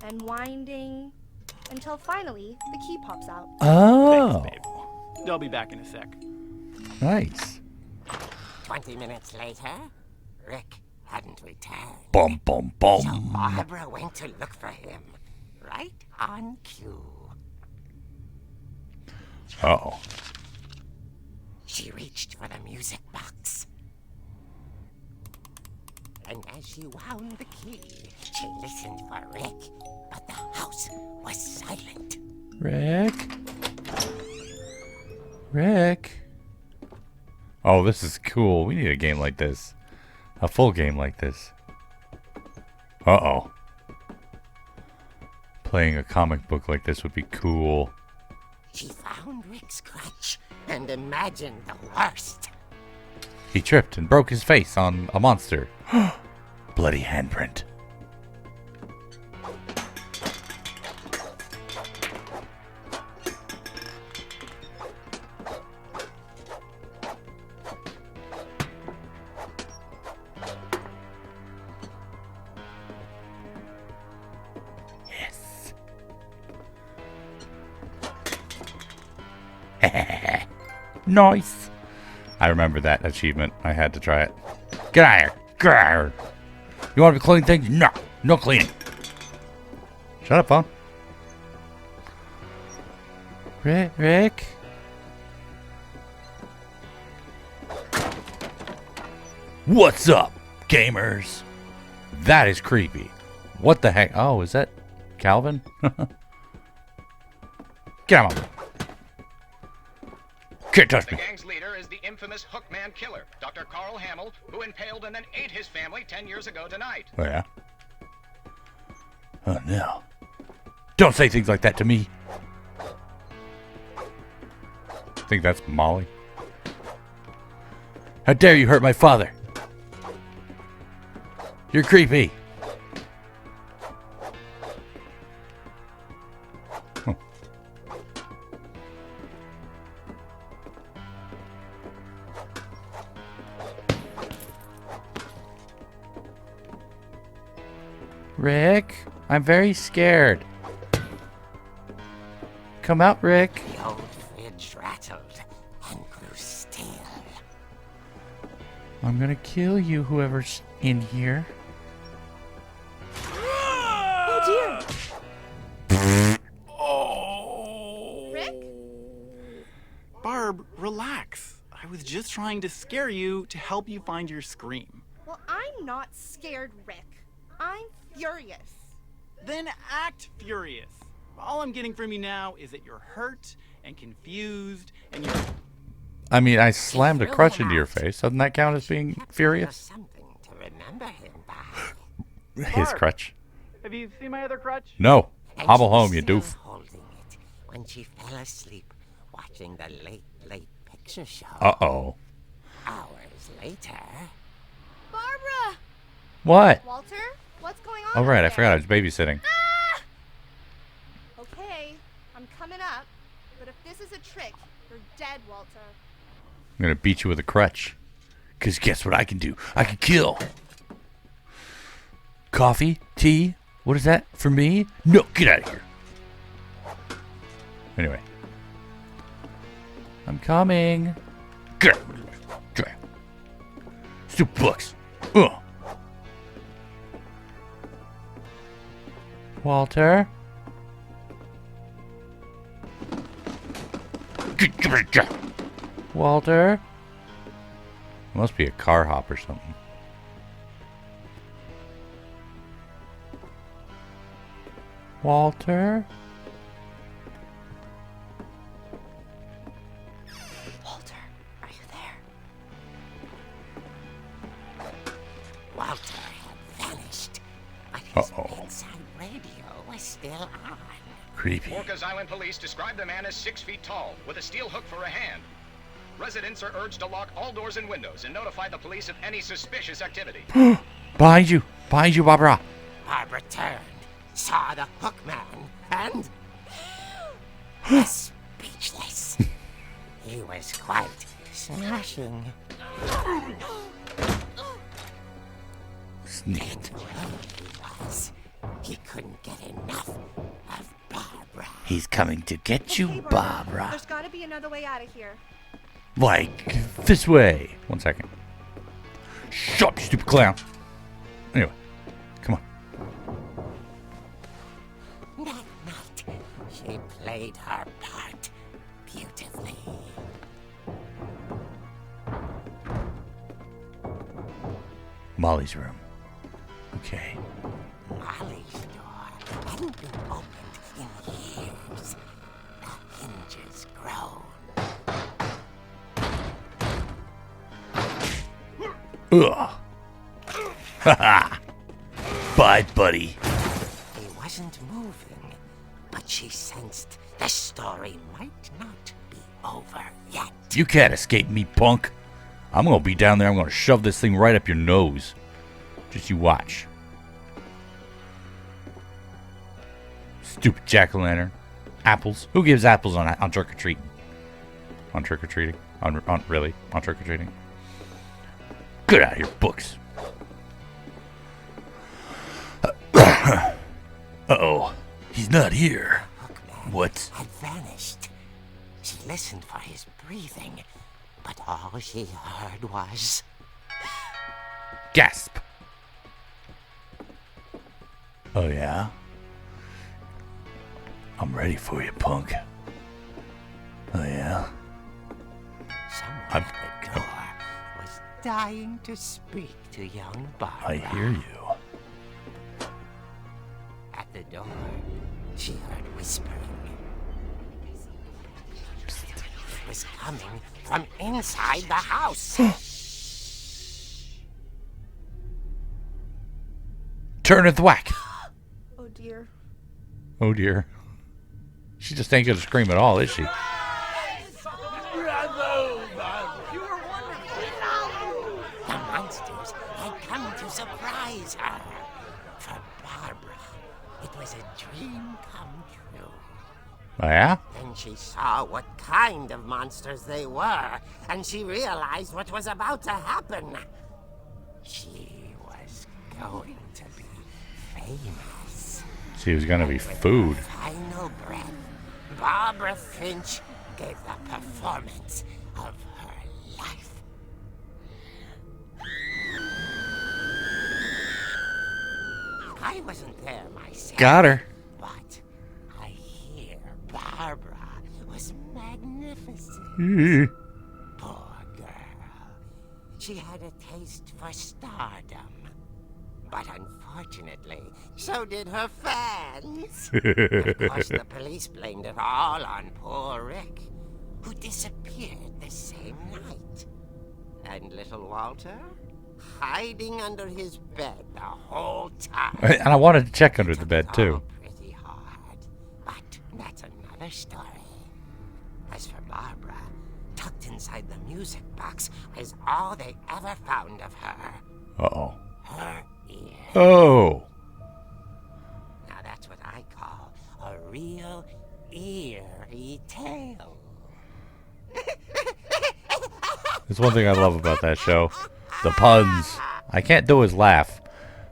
and winding until finally the key pops out. Oh. Thanks, babe. I'll be back in a sec. Nice. 20 minutes later, Rick hadn't returned. Bum, bum, So bum. Barbara went to look for him, right on cue. Uh-oh. She reached for the music box. And as she wound the key, she listened for Rick, but the house was silent. Rick? Rick? Oh, this is cool. We need a game like this. A full game like this. Uh-oh. Playing a comic book like this would be cool. She found Rick's crutch and imagined the worst. He tripped and broke his face on a monster. Bloody handprint. Yes. Nice. I remember that achievement. I had to try it. Get out of here. Get out of here. You want to clean things? No. No cleaning. Shut up, phone. Rick? What's up, gamers? That is creepy. What the heck? Oh, is that Calvin? Get him up. Can't touch The me. gang's leader is the infamous Hookman killer, Dr. Carl Hamill, who impaled and then ate his family 10 years ago tonight. Oh, yeah? Oh, no. Don't say things like that to me. I think that's Molly. How dare you hurt my father? You're creepy. Huh. Rick, I'm very scared. Come out, Rick. The old fridge rattled and grew still. I'm gonna kill you, whoever's in here. Oh dear! Rick? Barb, relax. I was just trying to scare you to help you find your scream. Well, I'm not scared, Rick. I'm furious. Then act furious. All I'm getting from you now is that you're hurt and confused and you're... I mean, I slammed a crutch into your face. Doesn't that count as being furious? Something to remember him by. His crutch. Have you seen my other crutch? No. And Hobble she home, was you still doof. holding it when she fell asleep watching the late picture show. Uh-oh. Hours later. Barbara! What? Walter? What's going on? Oh, right. I there? forgot I was babysitting. Ah! Okay, I'm coming up. But if this is a trick, you're dead, Walter. I'm going to beat you with a crutch. Because guess what I can do? I can kill. Coffee? Tea? What is that? For me? No, get out of here. Anyway. I'm coming. Get out. Get out. Stupid books. Ugh. Walter? Walter? It must be a car hop or something. Walter? Walter, are you there? Walter had vanished, but his bedside radio was still on. Creepy. Orcas Island police describe the man as 6 feet tall, with a steel hook for a hand. Residents are urged to lock all doors and windows and notify the police of any suspicious activity. Behind you, Barbara. Barbara turned, saw the hook man, and was speechless. He was quite smashing. Sneaked. He couldn't get enough of Barbara. He's coming to get you, Okay, Barbara. There's gotta be another way out of here. Like this way. 1 second. Shut up, you stupid clown. Anyway, come on. That night, she played her part beautifully. Molly's room. Okay. Molly's door hadn't been opened in years. The hinges groaned. Ugh. Haha. Bye, buddy. He wasn't moving, but she sensed the story might not be over yet. You can't escape me, punk. I'm gonna be down there. I'm gonna shove this thing right up your nose. Just you watch. Stupid jack-o'-lantern. Apples. Who gives apples on trick-or-treating? On trick-or-treating? On trick-or-treating? Get out of here, books. Uh-oh. He's not here. Hookman What? had vanished. She listened for his breathing, but all she heard was... Gasp. Oh, yeah? I'm ready for you, punk. Oh, yeah? Someone at the door was dying to speak to young Barbara. I hear you. At the door, she heard whispering. It was coming from inside the house. Turn it thwack. Oh dear. Oh, dear. She just ain't gonna scream at all, is she? The monsters had come to surprise her. For Barbara, it was a dream come true. Oh, yeah? Then she saw what kind of monsters they were, and she realized what was about to happen. She was going to be famous. She was gonna be food. Final breath, Barbara Finch gave the performance of her life. I wasn't there myself. Got her. But I hear Barbara was magnificent. Poor girl. She had a taste for stardom. But unfortunately, so did her fans. Of course, the police blamed it all on poor Rick, who disappeared the same night. And little Walter? Hiding under his bed the whole time. And I wanted to check under the bed, too. Pretty hard. But that's another story. As for Barbara, tucked inside the music box was all they ever found of her. Uh-oh. Her ear. Oh. Now that's what I call a real eerie tale. There's one thing I love about that show. The puns. I can't do his laugh,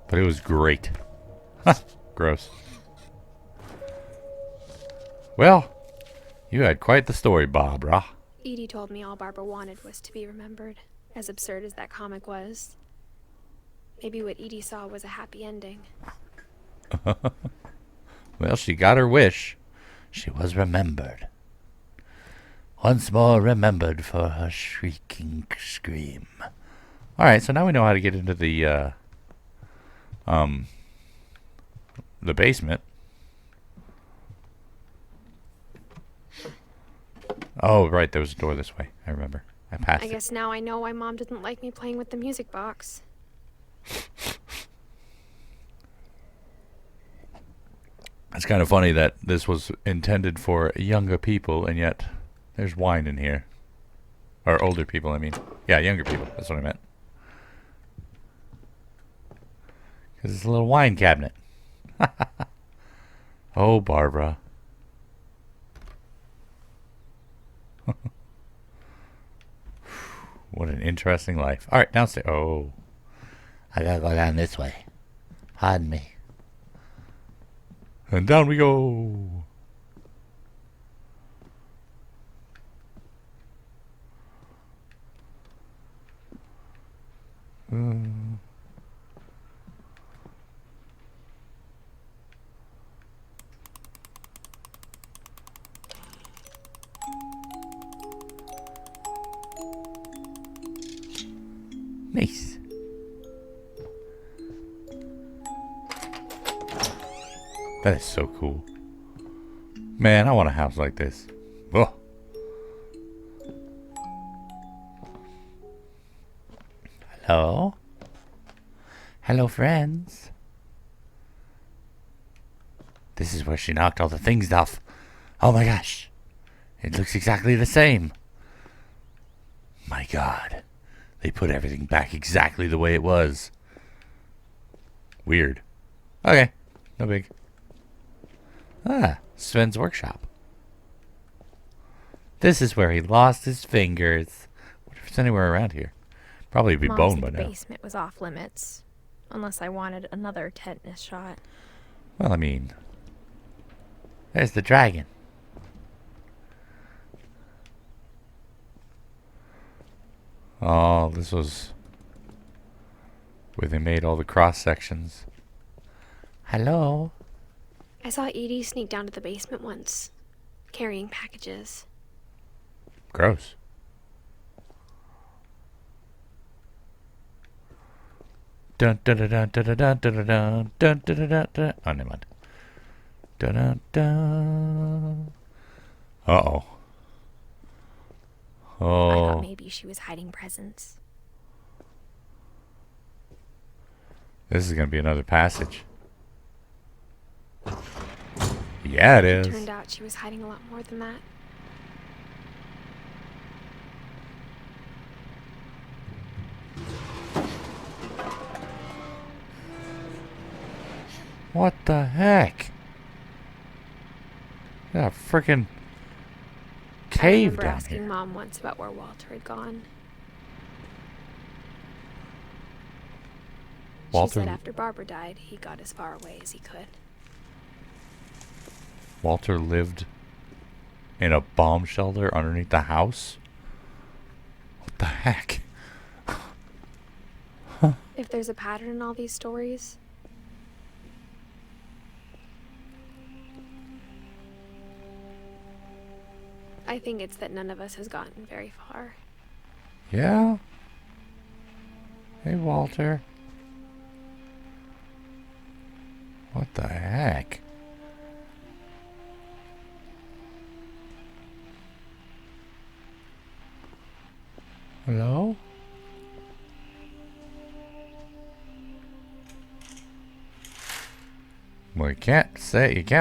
but it was great. Gross. Well, you had quite the story, Barbara. Edie told me all Barbara wanted was to be remembered, as absurd as that comic was. Maybe what Edie saw was a happy ending. Well, she got her wish. She was remembered. Once more remembered for her shrieking scream. All right, so now we know how to get into the basement. Oh, right, there was a door this way. I remember. I passed I it. guess now I know why Mom didn't like me playing with the music box. It's kind of funny that this was intended for younger people, and yet there's wine in here. Or older people, I mean. Yeah, younger people. That's what I meant. Because it's a little wine cabinet. Oh, Barbara. What an interesting life. All right, downstairs. Oh. I gotta go down this way. Pardon me. And down we go. Nice. That is so cool. Man, I want a house like this. Oh. Hello? Hello, friends. This is where she knocked all the things off. Oh my gosh. It looks exactly the same. My God. They put everything back exactly the way it was. Weird. Okay. No big. Ah, Sven's workshop. This is where he lost his fingers. What if it's anywhere around here? Probably be Mom bone said by the now. basement was off limits, unless I wanted another tetanus shot. Well, I mean, There's the dragon. oh, this was where they made all the cross sections. Hello? I saw Edie sneak down to the basement once, carrying packages. Gross. Dun dun dun dun dun dun dun dun dun dun dun dun dun. Oh, never mind. Dun dun dun. Uh-oh. I thought Oh. maybe she was hiding presents. This is going to be another passage. Yeah, it is. Turned out she was hiding a lot more than that. What the heck? Yeah, freaking I cave remember down asking here. Mom once about where Walter had gone. Walter- She said after Barbara died, he got as far away as he could. Walter lived in a bomb shelter underneath the house? What the heck? If there's a pattern in all these stories, I think it's that none of us has gotten very far. Yeah? Hey, Walter. What the heck? Hello? Well, you can't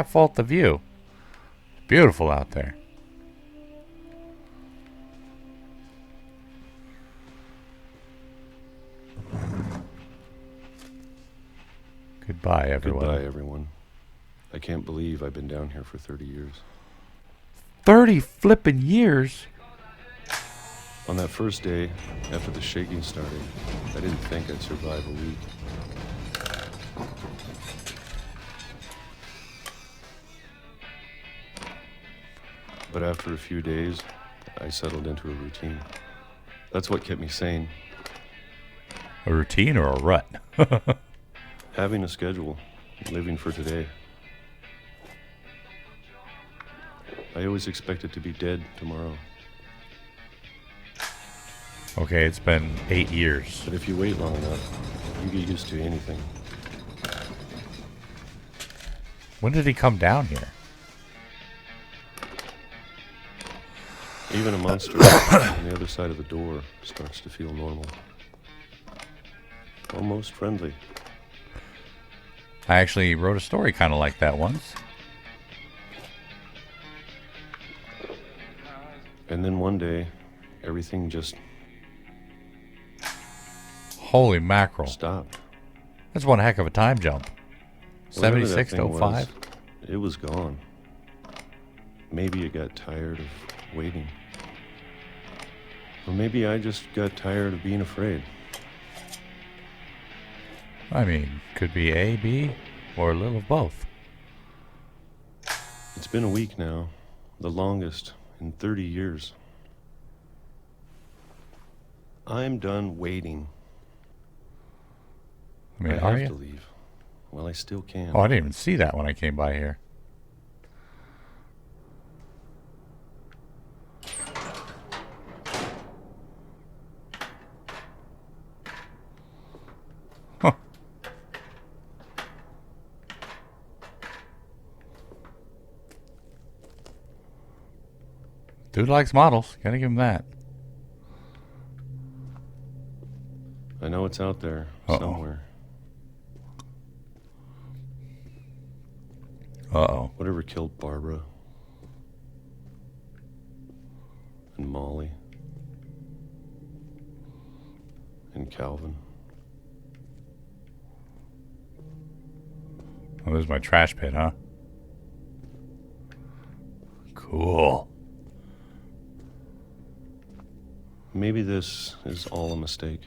fault the view. It's beautiful out there. Goodbye, everyone. Goodbye, everyone. I can't believe I've been down here for 30 years. 30 flippin' years? On that first day, after the shaking started, I didn't think I'd survive a week. But after a few days, I settled into a routine. That's what kept me sane. A routine or a rut? Having a schedule, living for today. I always expected to be dead tomorrow. Okay, it's been 8 years. But if you wait long enough, you get used to anything. When did he come down here? Even a monster on the other side of the door starts to feel normal. Almost friendly. I actually wrote a story kind of like that once. And then one day, everything just Holy mackerel. stopped. That's one heck of a time jump. Whatever that 76 to thing 05? was, it was gone. Maybe it got tired of waiting. Or maybe I just got tired of being afraid. I mean, could be A, B, or a little of both. It's been a week now, the longest in 30 years. I'm done waiting. I mean, I are have to you? leave. Well, I still can. Oh, I didn't even see that when I came by here. Huh. Dude likes models. Gotta give him that. I know it's out there somewhere. Uh-oh. Whatever killed Barbara and Molly and Calvin. Oh, this is my trash pit, huh? Cool. Maybe this is all a mistake.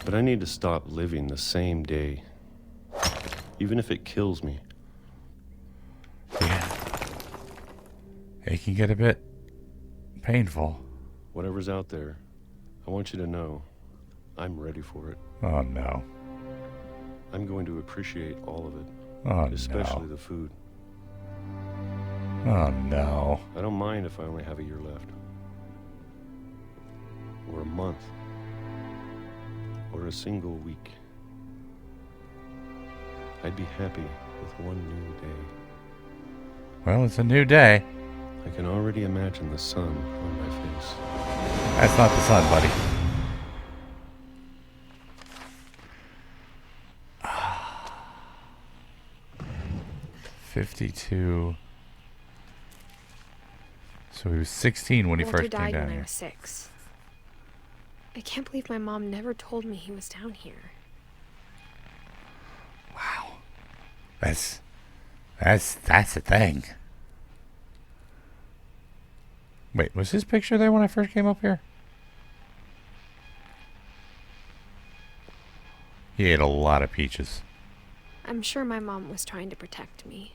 But I need to stop living the same day, even if it kills me. Yeah. It can get a bit painful. Whatever's out there, I want you to know I'm ready for it. Oh, no. I'm going to appreciate all of it, Oh, especially no. the food. Oh, no. I don't mind if I only have a year left, or a month, or a single week. I'd be happy with one new day. Well, it's a new day. I can already imagine the sun on my face. That's not the sun, buddy. $52. So he was 16 when he Walter first came died down when I here. was 6. I can't believe my mom never told me he was down here. Wow. That's the thing. Wait, was his picture there when I first came up here? He ate a lot of peaches. I'm sure my mom was trying to protect me.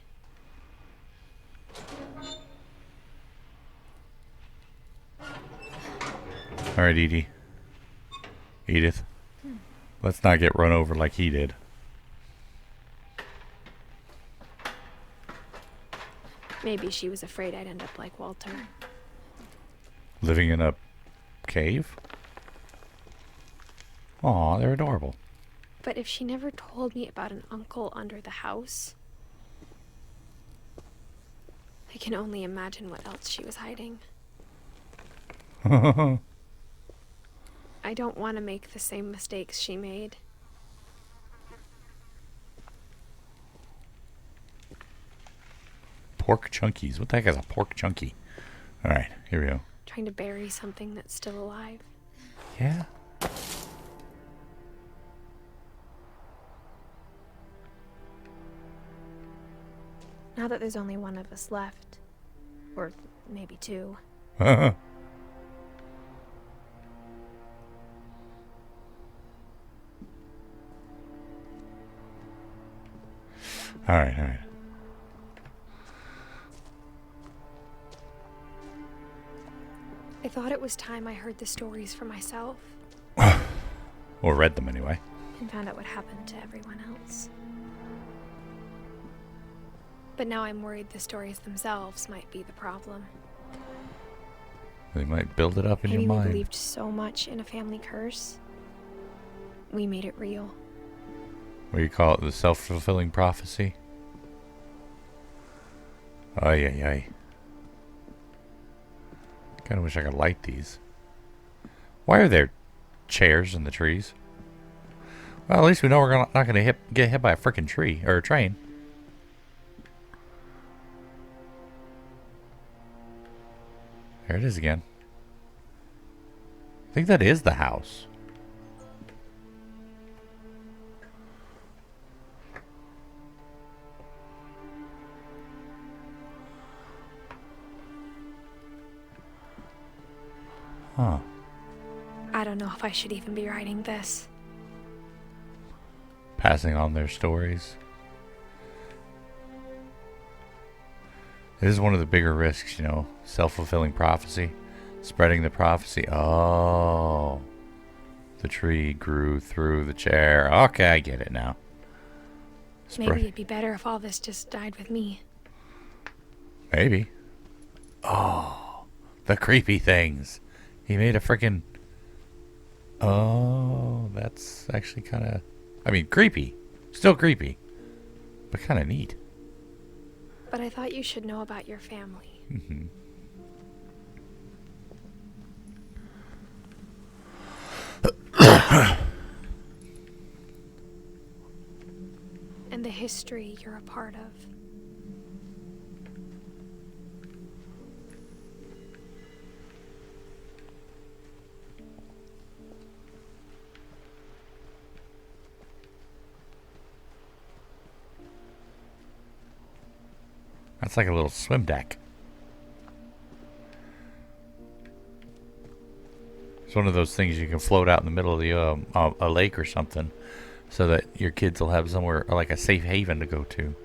All right, Edith. Let's not get run over like he did. Maybe she was afraid I'd end up like Walter. Living in a cave? Aw, they're adorable. But if she never told me about an uncle under the house, I can only imagine what else she was hiding. I don't want to make the same mistakes she made. Pork chunkies. What the heck is a pork chunky? Alright, here we go. Trying to bury something that's still alive. Yeah. Now that there's only one of us left, or maybe two, Alright, alright. I thought it was time I heard the stories for myself Or read them anyway. and found out what happened to everyone else. But now I'm worried the stories themselves might be the problem. They might build it up in Maybe your we mind. believed so much in a family curse, we made it real. What do you call it? The self-fulfilling prophecy? Ay, ay, ay. Kinda wish I could light these. Why are there chairs in the trees? Well, at least we know we're not gonna get hit by a frickin' tree or a train. There it is again. I think that is the house. Huh. I don't know if I should even be writing this. Passing on their stories. This is one of the bigger risks, you know, self-fulfilling prophecy, spreading the prophecy. Oh, the tree grew through the chair. Okay, I get it now. Maybe it'd be better if all this just died with me. Maybe. Oh, the creepy things. He made a freaking... Oh, that's actually kind of... I mean, creepy. Still creepy. But kind of neat. But I thought you should know about your family. Mm-hmm. And the history you're a part of. That's like a little swim deck. It's one of those things you can float out in the middle of the a lake or something, so that your kids will have somewhere like a safe haven to go to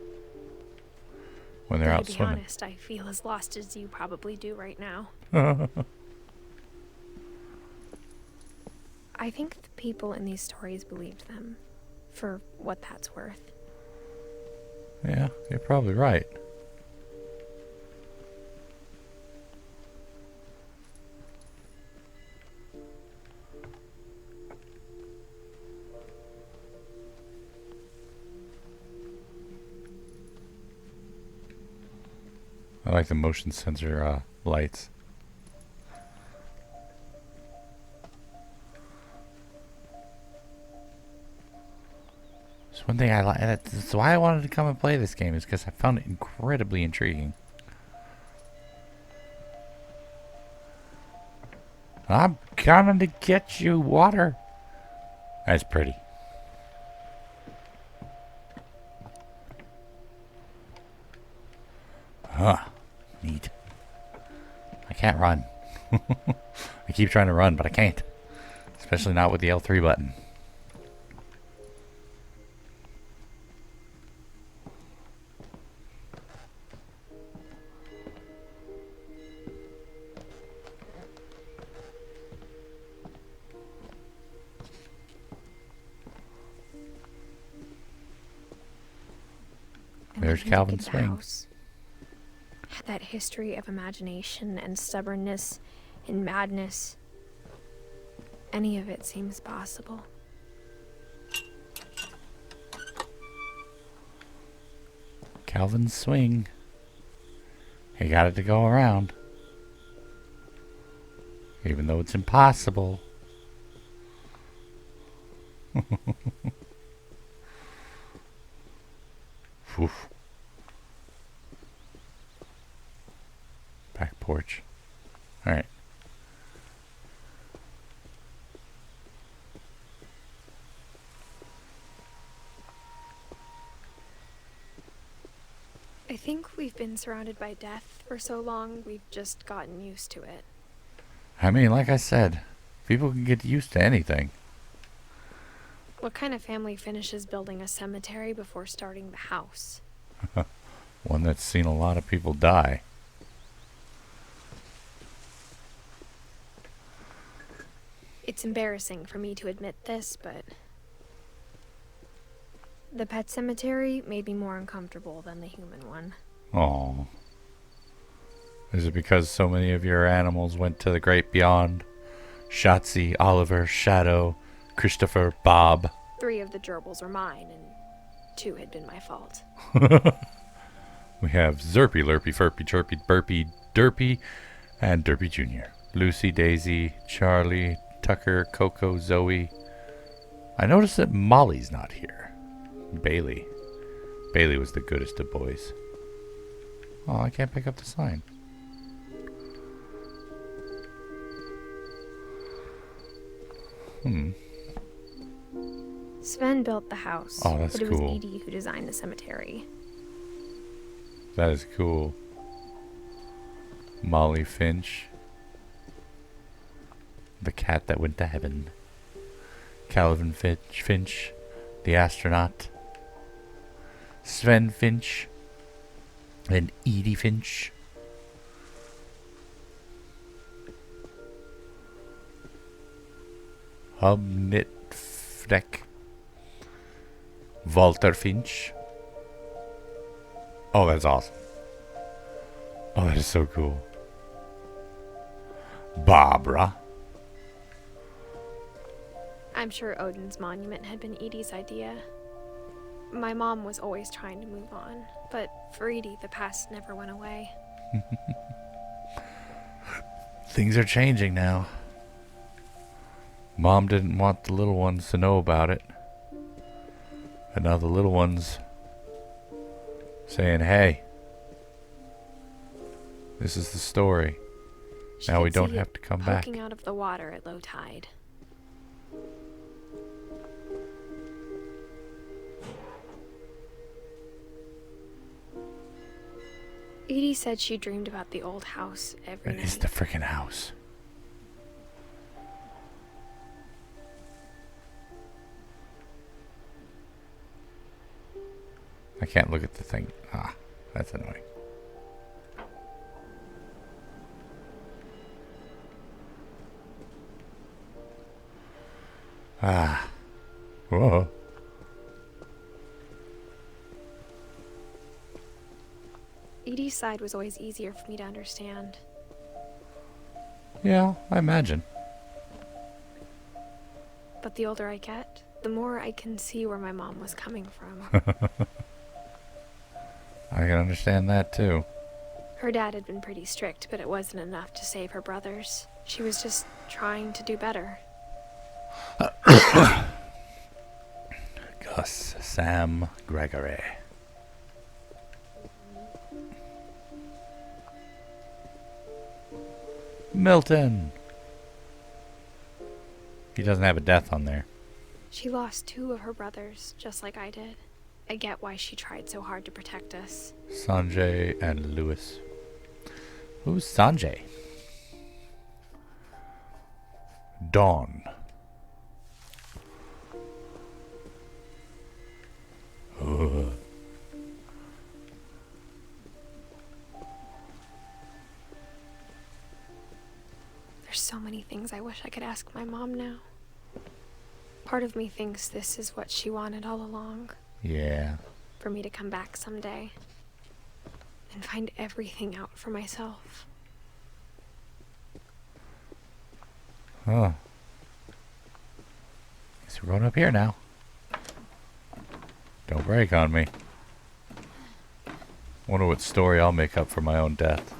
when they're out To be swimming. honest, I feel as lost as you probably do right now. I think the people in these stories believed them, for what that's worth. Yeah, you're probably right. I like the motion sensor lights. It's one thing I like. That's why I wanted to come and play this game, is because I found it incredibly intriguing. I'm coming to get you, water. That's pretty. Huh. Neat. I can't run. I keep trying to run, but I can't. Especially not with the L3 button. And There's looking Calvin at the Swing. house, that history of imagination and stubbornness and madness. Any of it seems possible. Calvin's swing. He got it to go around. Even though it's impossible. Oof. Back porch. Alright. I think we've been surrounded by death for so long, we've just gotten used to it. I mean, like I said, people can get used to anything. What kind of family finishes building a cemetery before starting the house? One that's seen a lot of people die. It's embarrassing for me to admit this, but the pet cemetery made me more uncomfortable than the human one. Oh. Is it because so many of your animals went to the great beyond? Shotzi, Oliver, Shadow, Christopher, Bob. 3 of the gerbils were mine, and 2 had been my fault. We have Zerpy, Lurpy, Furpy, Chirpy, Burpy, Derpy, and Derpy Jr. Lucy, Daisy, Charlie, Tucker, Coco, Zoe. I noticed that Molly's not here. Bailey. Bailey was the goodest of boys. Oh, I can't pick up the sign. Sven built the house, Oh, that's but it cool. was Edie who designed the cemetery. That is cool. Molly Finch. The cat that went to heaven. Calvin Finch, the astronaut. Sven Finch. And Edie Finch. Hubnitfleck. Walter Finch. Oh, that's awesome. Oh, that is so cool. Barbara. I'm sure Odin's monument had been Edie's idea. My mom was always trying to move on, but for Edie, the past never went away. Things are changing now. Mom didn't want the little ones to know about it. And now the little ones saying, hey, this is the story. She Now we could don't see have it to come back. poking out of the water at low tide. Edie said she dreamed about the old house every It night. is the freaking house. I can't look at the thing. Ah, that's annoying. Ah. Whoa. Edie's side was always easier for me to understand. Yeah, I imagine. But the older I get, the more I can see where my mom was coming from. I can understand that too. Her dad had been pretty strict, but it wasn't enough to save her brothers. She was just trying to do better. Gus Sam Gregory. Milton. He doesn't have a death on there. She lost 2 of her brothers, just like I did. I get why she tried so hard to protect us. Sanjay and Lewis. Who's Sanjay? Dawn. Ugh. There's so many things I wish I could ask my mom now. Part of me thinks this is what she wanted all along. Yeah. For me to come back someday and find everything out for myself. Oh. Guess we're going up here now. Don't break on me. Wonder what story I'll make up for my own death.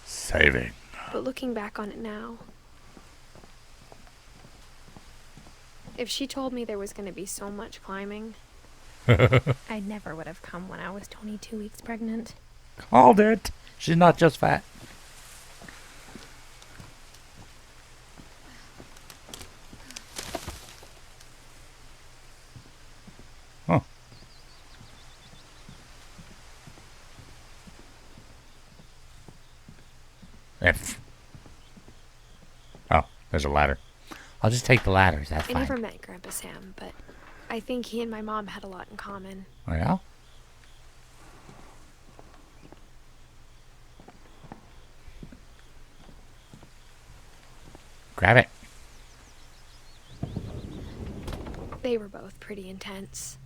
Saving. But looking back on it now, if she told me there was going to be so much climbing, I never would have come when I was 22 weeks pregnant. Called it. She's not just fat. Huh. F. Oh, there's a ladder. I'll just take the ladders. That's I fine. never met Grandpa Sam, but I think he and my mom had a lot in common. Oh, yeah? Grab it. They were both pretty intense.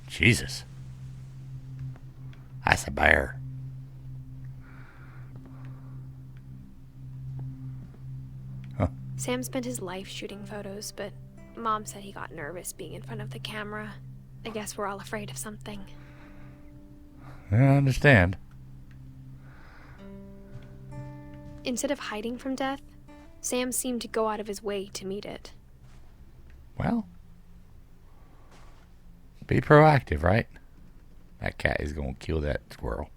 Jesus. That's a bear. Sam spent his life shooting photos, but Mom said he got nervous being in front of the camera. I guess we're all afraid of something. I understand. Instead of hiding from death, Sam seemed to go out of his way to meet it. Well, be proactive, right? That cat is going to kill that squirrel.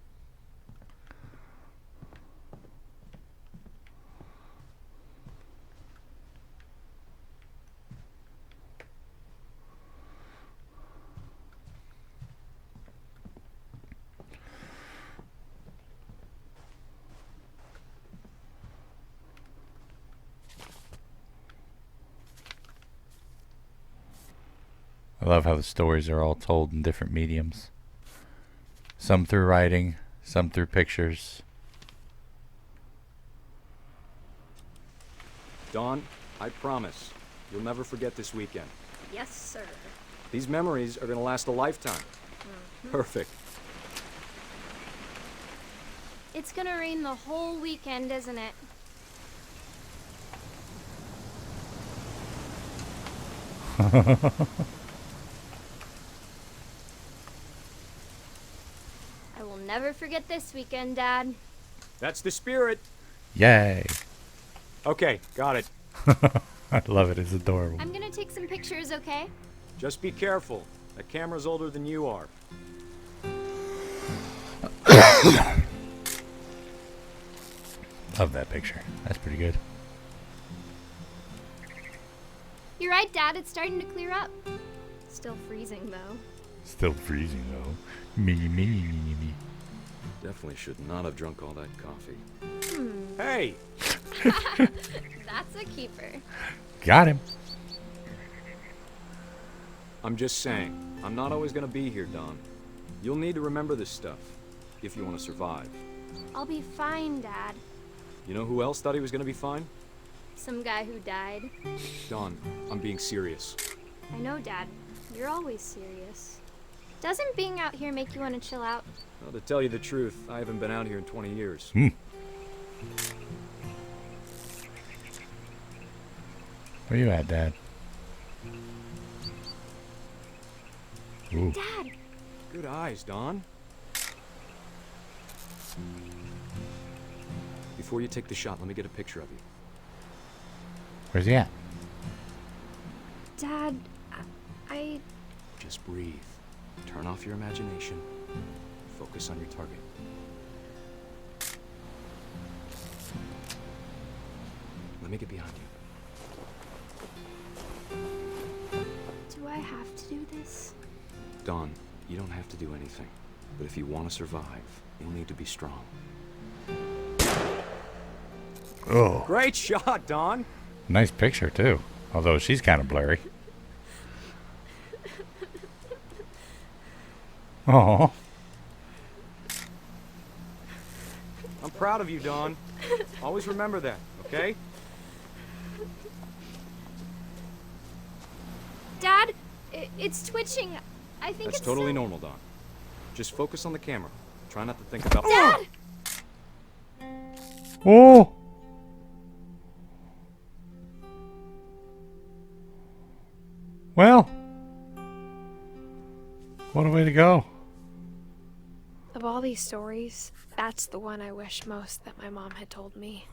I love how the stories are all told in different mediums. Some through writing, some through pictures. Dawn, I promise, you'll never forget this weekend. Yes, sir. These memories are going to last a lifetime. Perfect. It's gonna rain the whole weekend, isn't it? I will never forget this weekend, Dad. That's the spirit. Yay. Okay, got it. I love it. It's adorable. I'm gonna take some pictures, okay? Just be careful. That camera's older than you are. Love that picture. That's pretty good. You're right, Dad. It's starting to clear up. Still freezing, though. Still freezing, though. Me. Definitely should not have drunk all that coffee. Hey! That's a keeper. Got him. I'm just saying, I'm not always going to be here, Dawn. You'll need to remember this stuff, if you want to survive. I'll be fine, Dad. You know who else thought he was going to be fine? Some guy who died. Dawn, I'm being serious. I know, Dad. You're always serious. Doesn't being out here make you want to chill out? Well, to tell you the truth, I haven't been out here in 20 years. Where you at, Dad? Ooh. Dad! Good eyes, Dawn. Before you take the shot, let me get a picture of you. Where's he at? Dad, I... Just breathe. Turn off your imagination. Focus on your target. Let me get behind you. Do I have to do this? Dawn, you don't have to do anything. But if you want to survive, you'll need to be strong. Oh. Great shot, Dawn! Nice picture, too. Although she's kind of blurry. Oh. I'm proud of you, Dawn. Always remember that, okay? Dad, it's twitching. I think That's it's totally so... normal, Dawn. Just focus on the camera. Try not to think about... Dad! Oh! Well, what a way to go. Of all these stories, that's the one I wish most that my mom had told me.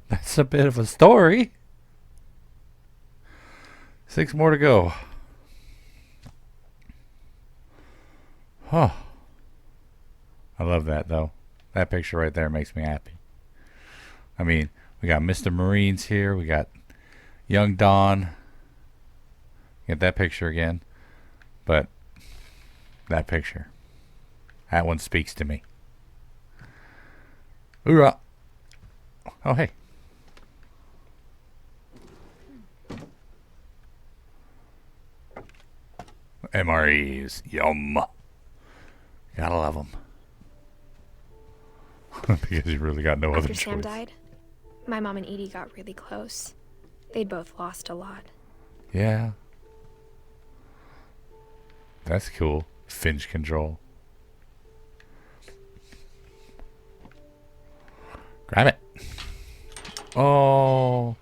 That's a bit of a story. 6 more to go. Huh. I love that, though. That picture right there makes me happy. I mean, we got Mr. Marines here. We got young Dawn. Get that picture again. But that picture. That one speaks to me. Hoorah. Oh, hey. MREs. Yum. Gotta love them. Because you really got no other After choice. Sam died, my mom and Edie got really close. They'd both lost a lot. Yeah. That's cool. Finch control. Grab it. Oh,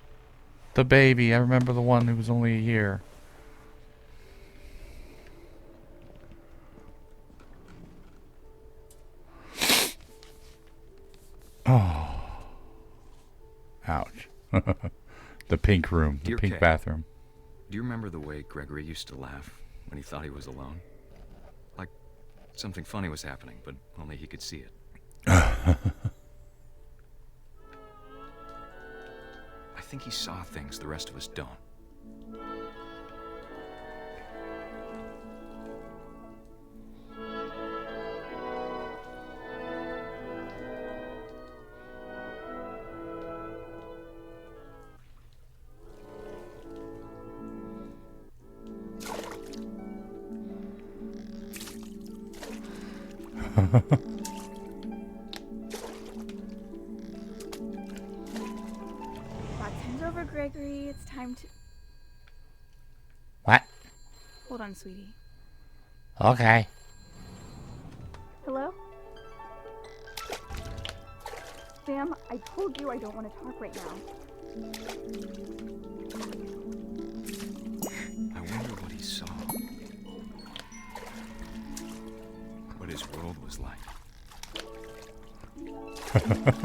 the baby. I remember the one who was only a year. Oh. Ouch. The pink room. The Dear pink Kay, bathroom. Do you remember the way Gregory used to laugh when he thought he was alone? Like something funny was happening, but only he could see it. I think he saw things the rest of us don't. Back time's over, Gregory. It's time to... What? Hold on, sweetie. Okay. Hello? Sam, I told you I don't want to talk right now. I wonder what he saw. What his world was like. Gregory.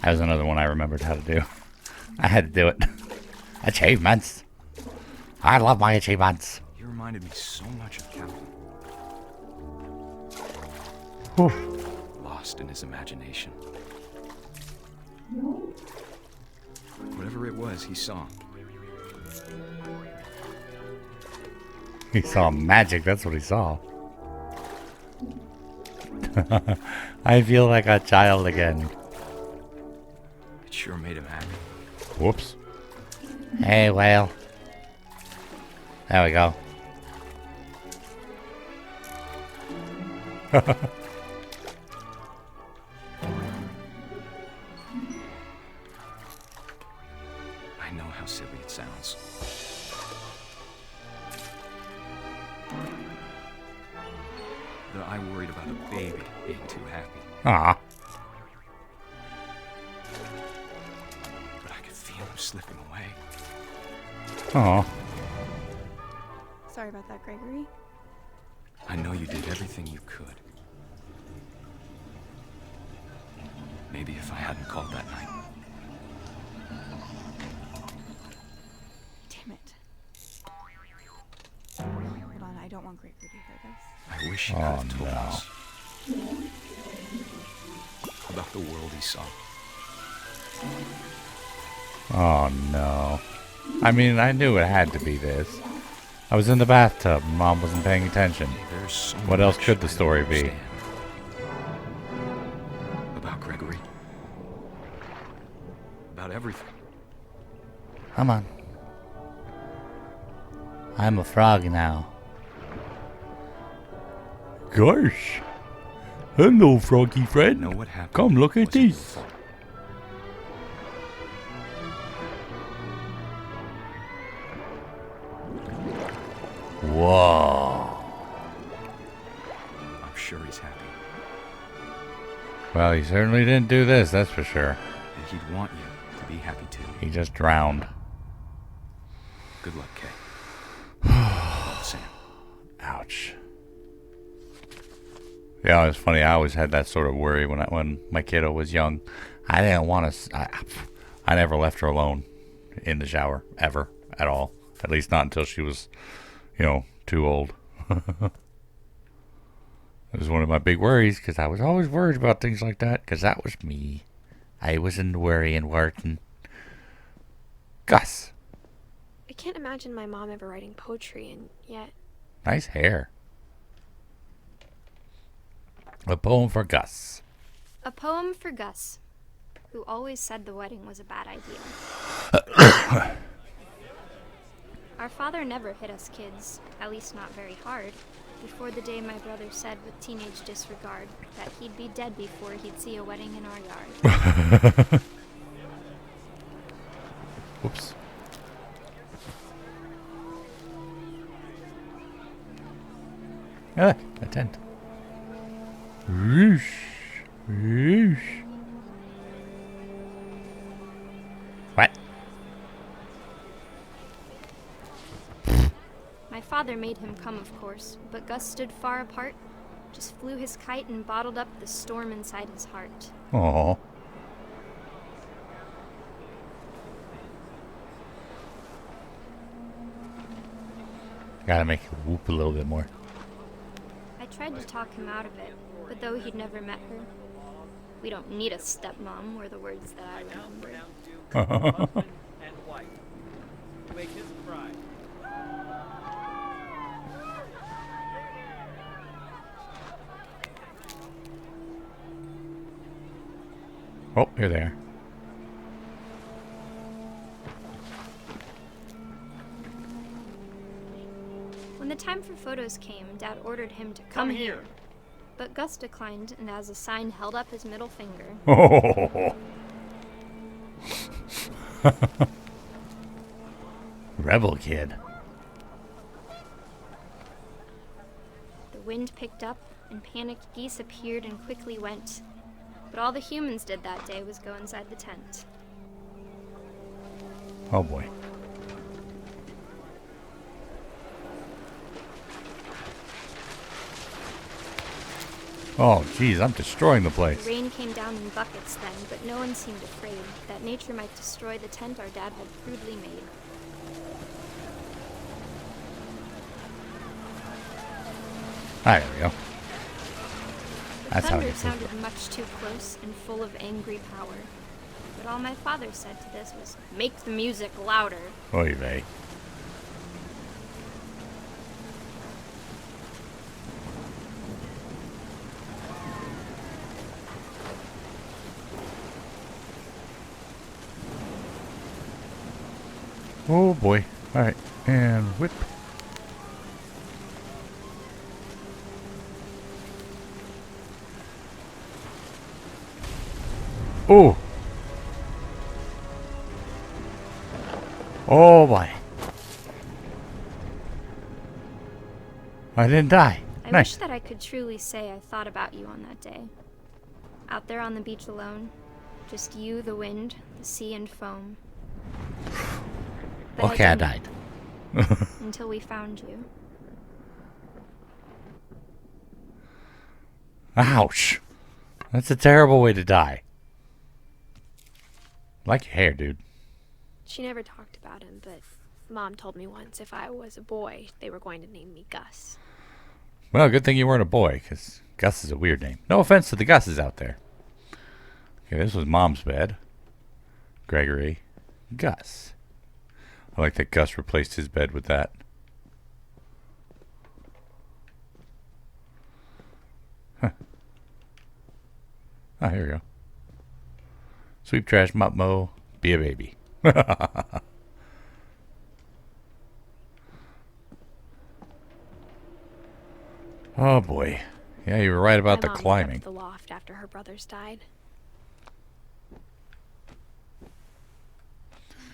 That was another one I remembered how to do. I had to do it. Achievements. I love my achievements. He reminded me so much of Captain. Lost in his imagination. Whatever it was, he saw. He saw magic. That's what he saw. I feel like a child again. It sure made him happy. Whoops. Hey, whale. There we go. I know how silly it sounds. That I worried about a baby being too happy. Aw. But I could feel him slipping away. Aw. Sorry about that, Gregory. I know you did everything you could. Maybe if I hadn't called that night. Damn it. Hold on, I don't want Gregory to hear this. I wish he could have told us about the world he saw. Oh no. I mean, I knew it had to be this. I was in the bathtub. Mom wasn't paying attention. There's so What else much could the I story don't be? understand about Gregory. About everything. Come on. I'm a frog now. Gosh. Hello, froggy friend. Know what happened? Come look at wasn't your this. fault. Whoa. I'm sure he's happy. Well, he certainly didn't do this, that's for sure. And he'd want you to be be happy too. He just drowned. Good luck, Kay. Love, Sam. Ouch. Yeah, it's funny. I always had that sort of worry when my kiddo was young. I didn't want to. I never left her alone in the shower ever at all. At least not until she was, too old. It was one of my big worries because I was always worried about things like that because that was me. I was in worrying, working. Gus. I can't imagine my mom ever writing poetry, and yet... Nice hair. A poem for Gus. A poem for Gus, who always said the wedding was a bad idea. Our father never hit us kids, at least not very hard, before the day my brother said with teenage disregard that he'd be dead before he'd see a wedding in our yard. Whoops. Ah, a tent. Whoosh. Whoosh. What? My father made him come, of course, but Gus stood far apart, just flew his kite and bottled up the storm inside his heart. Aww. Gotta make it whoop a little bit more. I tried to talk him out of it, but though he'd never met her, "We don't need a stepmom," were the words that I remembered. Oh, you're there. When the time for photos came, Dad ordered him to come here. But Gus declined, and as a sign held up his middle finger. Oh. Rebel kid. The wind picked up, and panicked geese appeared and quickly went. But all the humans did that day was go inside the tent. Oh boy. Oh geez, I'm destroying the place. The rain came down in buckets then, but no one seemed afraid that nature might destroy the tent our dad had crudely made. There we go. The That's how thunder it sounded much too close and full of angry power. But all my father said to this was, "Make the music louder." Oy vey. Oh boy. Alright. And whip. Oh. Oh boy. I didn't die. I Nice. wish that I could truly say I thought about you on that day. Out there on the beach alone, just you, the wind, the sea, and foam. But Okay, I didn't, died. until we found you. Ouch. That's a terrible way to die. I like your hair, dude. She never talked about him, but Mom told me once if I was a boy, they were going to name me Gus. Well, good thing you weren't a boy, because Gus is a weird name. No offense to the Gus's out there. Okay, this was Mom's bed. Gregory. Gus. I like that Gus replaced his bed with that. Huh. Oh, here we go. Sweep, trash, mop, mow, be a baby. Oh boy. Yeah, you were right about the My mom moved climbing. up to the loft after her brothers died.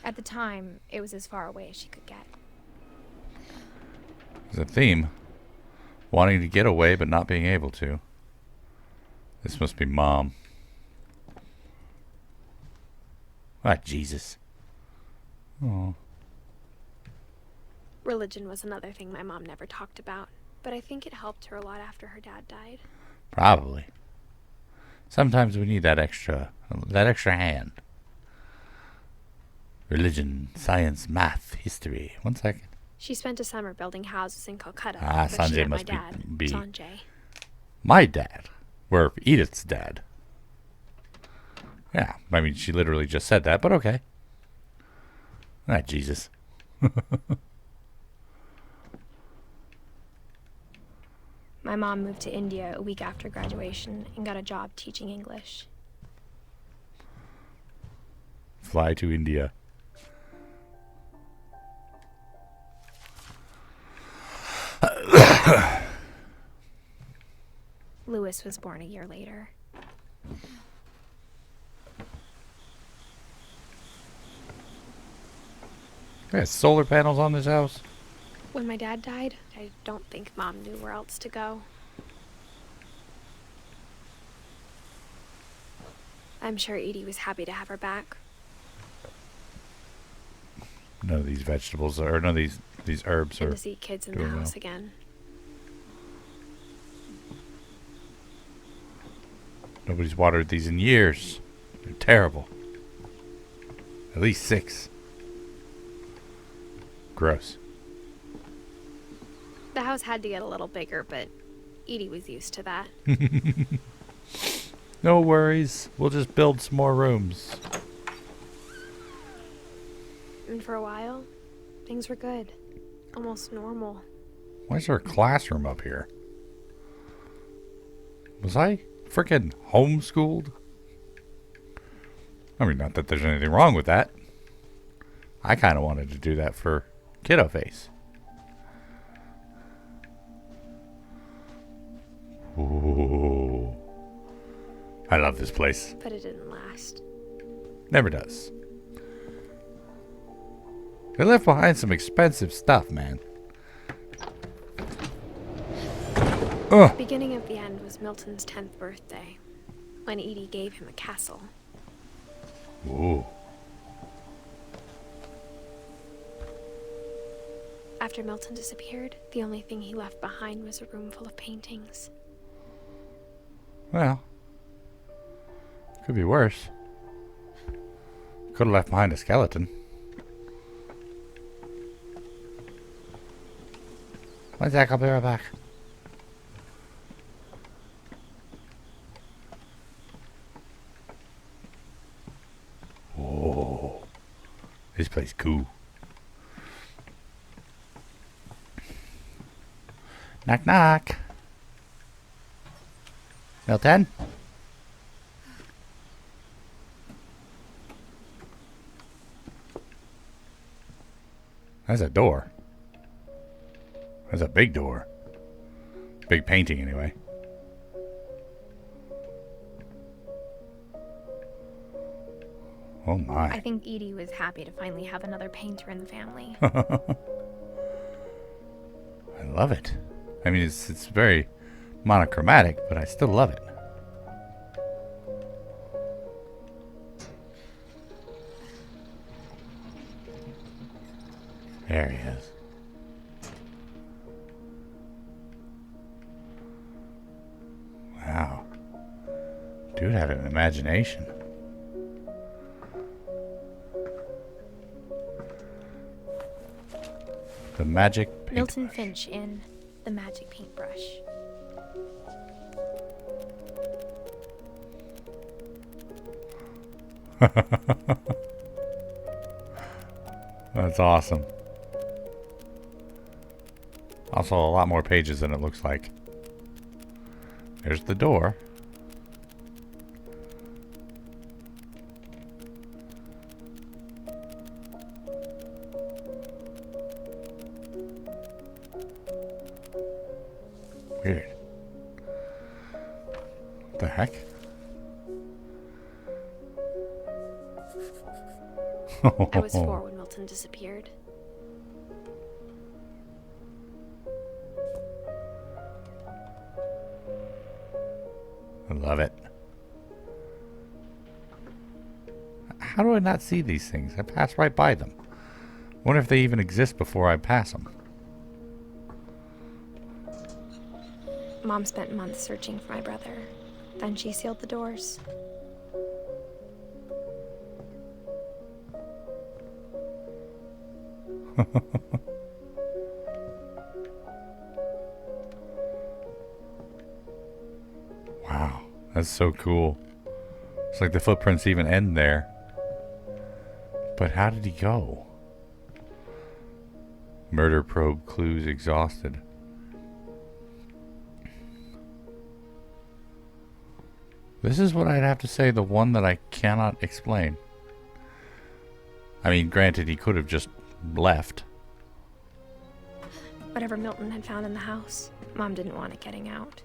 At the time, it was as far away as she could get. There's a theme. Wanting to get away but not being able to. This must be Mom. Oh, Jesus. Oh. Religion was another thing my mom never talked about, but I think it helped her a lot after her dad died. Probably. Sometimes we need that extra hand. Religion, science, math, history. 1 second. She spent a summer building houses in Calcutta. Sanjay she met must my dad, be Sanjay. my dad. Or Edith's dad. Yeah, I mean, she literally just said that, but okay. Ah, Jesus. My mom moved to India a week after graduation and got a job teaching English. Fly to India. Lewis was born a year later. There's solar panels on this house. When my dad died, I don't think Mom knew where else to go. I'm sure Edie was happy to have her back. None of these vegetables or none of these herbs And are to see kids in the doing house well. again. Nobody's watered these in years. They're terrible. At least 6. Gross. The house had to get a little bigger, but Edie was used to that. No worries. We'll just build some more rooms. And for a while, things were good. Almost normal. Why is there a classroom up here? Was I freaking homeschooled? I mean, not that there's anything wrong with that. I kind of wanted to do that for Kiddo Face. Ooh. I love this place. But it didn't last. Never does. They left behind some expensive stuff, man. The beginning of the end was Milton's 10th birthday, when Edie gave him a castle. Ooh. After Milton disappeared, the only thing he left behind was a room full of paintings. Well, could be worse. Could have left behind a skeleton. One sec, I'll be right back. Oh, this place cool. Knock knock. Milton? That's a door. That's a big door. Big painting, anyway. Oh my. I think Edie was happy to finally have another painter in the family. I love it. I mean, it's very monochromatic, but I still love it. There he is. Wow. Dude had an imagination. The magic paintbrush. Milton Finch in The Magic Paintbrush. That's awesome. Also, a lot more pages than it looks like. There's the door. Weird. What the heck? I was 4 when Milton disappeared. I love it. How do I not see these things? I pass right by them. Wonder if they even exist before I pass them. Mom spent months searching for my brother. Then she sealed the doors. Wow, that's so cool. It's like the footprints even end there. But how did he go? Murder probe clues exhausted. This is what I'd have to say, the one that I cannot explain. I mean, granted, he could have just left. Whatever Milton had found in the house, Mom didn't want it getting out.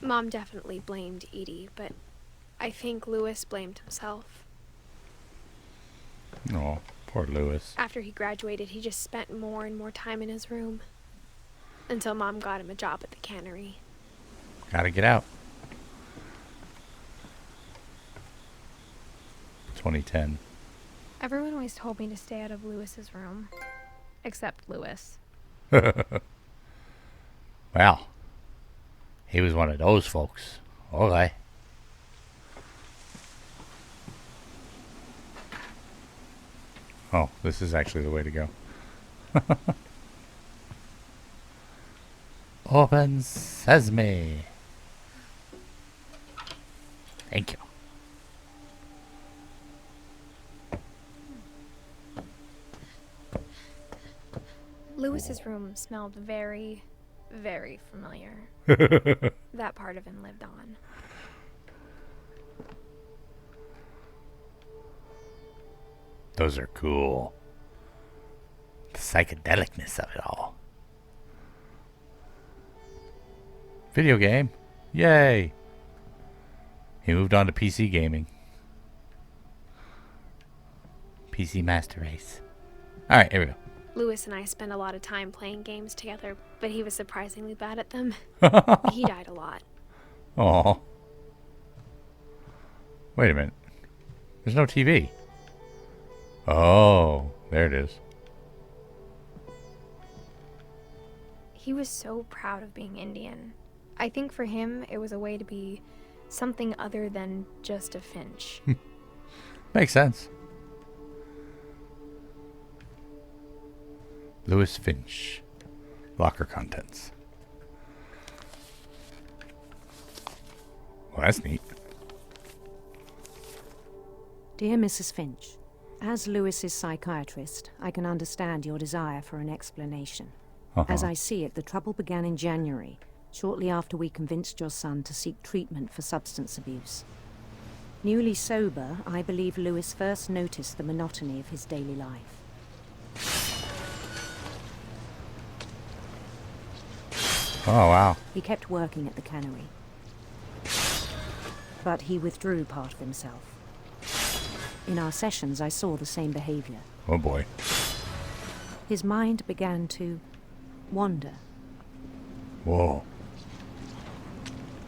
Mom definitely blamed Edie, but I think Lewis blamed himself. Oh, poor Lewis. After he graduated, he just spent more and more time in his room. Until Mom got him a job at the cannery. Gotta get out. 2010. Everyone always told me to stay out of Lewis's room. Except Lewis. Well, he was one of those folks. Okay. Oh, this is actually the way to go. Open sesame. Thank you. Lewis's room smelled very, very familiar. That part of him lived on. Those are cool. The psychedelicness of it all. Video game. Yay. He moved on to PC gaming. PC Master Race. Alright, here we go. Lewis and I spent a lot of time playing games together, but he was surprisingly bad at them. He died a lot. Aw. Wait a minute. There's no TV. Oh, there it is. He was so proud of being Indian. I think for him, it was a way to be something other than just a Finch. Makes sense. Lewis Finch. Locker contents. Well, that's neat. Dear Mrs. Finch, as Lewis's psychiatrist, I can understand your desire for an explanation. As I see it, the trouble began in January, shortly after we convinced your son to seek treatment for substance abuse. Newly sober, I believe Lewis first noticed the monotony of his daily life. Oh, wow. He kept working at the cannery, but he withdrew part of himself. In our sessions, I saw the same behavior. Oh, boy. His mind began to wander. Whoa.